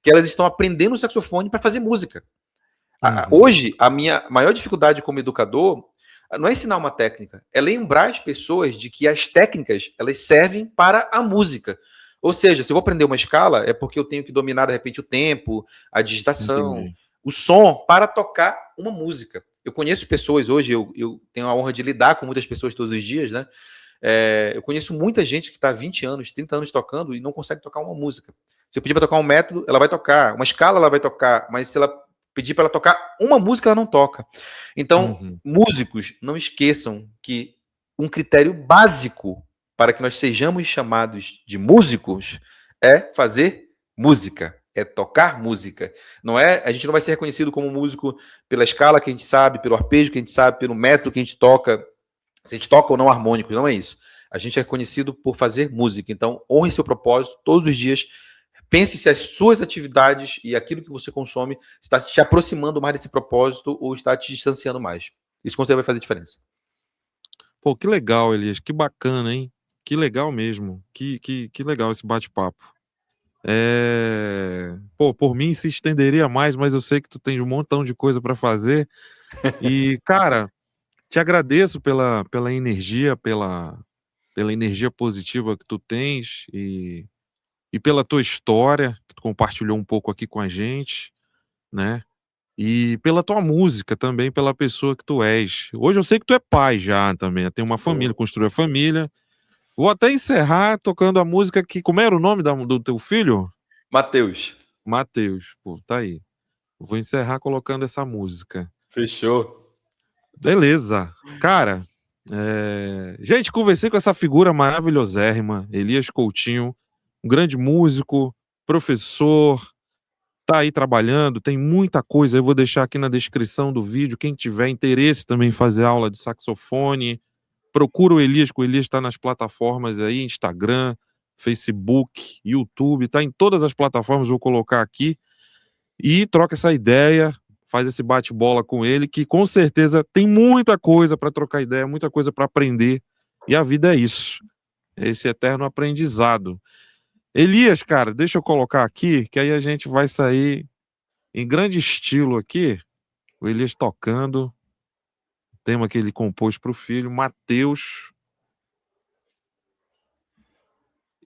[SPEAKER 2] que elas estão aprendendo o saxofone para fazer música. Hoje, a minha maior dificuldade como educador não é ensinar uma técnica, é lembrar as pessoas de que as técnicas elas servem para a música. Ou seja, se eu vou aprender uma escala, é porque eu tenho que dominar, de repente, o tempo, a digitação, o som, para tocar uma música. Eu conheço pessoas hoje, eu tenho a honra de lidar com muitas pessoas todos os dias, né? Eu conheço muita gente que está há 20 anos, 30 anos tocando e não consegue tocar uma música. Se eu pedir para tocar um método, ela vai tocar. Uma escala, ela vai tocar. Mas se ela pedir para ela tocar uma música, ela não toca. Então, músicos, não esqueçam que um critério básico para que nós sejamos chamados de músicos é fazer música, é tocar música. A gente não vai ser reconhecido como músico pela escala que a gente sabe, pelo arpejo que a gente sabe, pelo método que a gente toca, se a gente toca ou não harmônico, não é isso. A gente é reconhecido por fazer música. Então, honre seu propósito todos os dias. Pense se as suas atividades e aquilo que você consome está te aproximando mais desse propósito ou está te distanciando mais. Isso com certeza vai fazer diferença.
[SPEAKER 1] Pô, que legal, Elias. Que bacana, hein? Que legal mesmo. Que legal esse bate-papo. Pô, por mim se estenderia mais, mas eu sei que tu tens um montão de coisa para fazer. E, cara, te agradeço pela energia, pela energia positiva que tu tens e pela tua história, que tu compartilhou um pouco aqui com a gente, né? E pela tua música também, pela pessoa que tu és. Hoje eu sei que tu é pai já também, tem uma família, construiu a família. Vou até encerrar tocando a música que... Como era o nome do teu filho?
[SPEAKER 2] Matheus.
[SPEAKER 1] Matheus, pô, tá aí. Vou encerrar colocando essa música.
[SPEAKER 2] Fechou.
[SPEAKER 1] Beleza. Cara, gente, conversei com essa figura maravilhosérrima, Elias Coutinho, um grande músico, professor, tá aí trabalhando, tem muita coisa, eu vou deixar aqui na descrição do vídeo, quem tiver interesse também em fazer aula de saxofone, procura o Elias, que o Elias está nas plataformas aí, Instagram, Facebook, YouTube, tá em todas as plataformas, vou colocar aqui, e troca essa ideia, faz esse bate-bola com ele, que com certeza tem muita coisa para trocar ideia, muita coisa para aprender, e a vida é isso, é esse eterno aprendizado. Elias, cara, deixa eu colocar aqui, que aí a gente vai sair em grande estilo aqui, o Elias tocando, o tema que ele compôs para o filho, Matheus.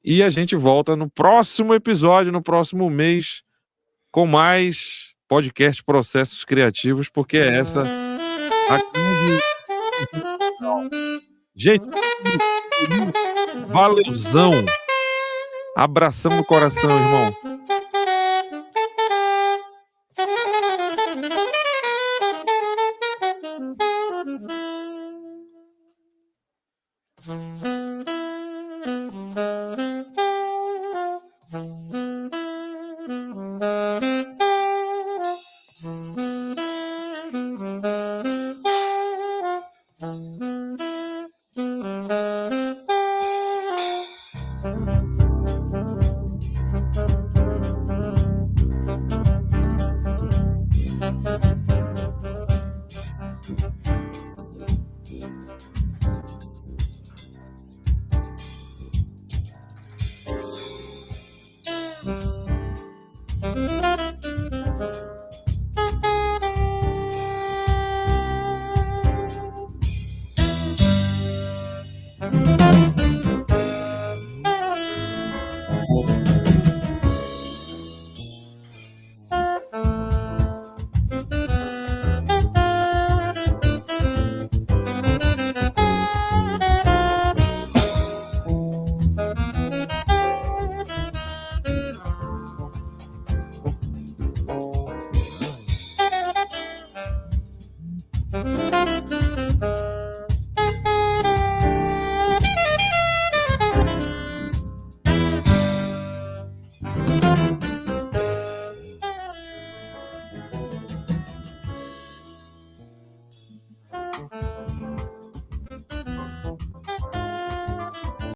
[SPEAKER 1] E a gente volta no próximo episódio, no próximo mês, com mais podcast Processos Criativos, porque é essa a grande... Gente, valeuzão. Abração no coração, irmão.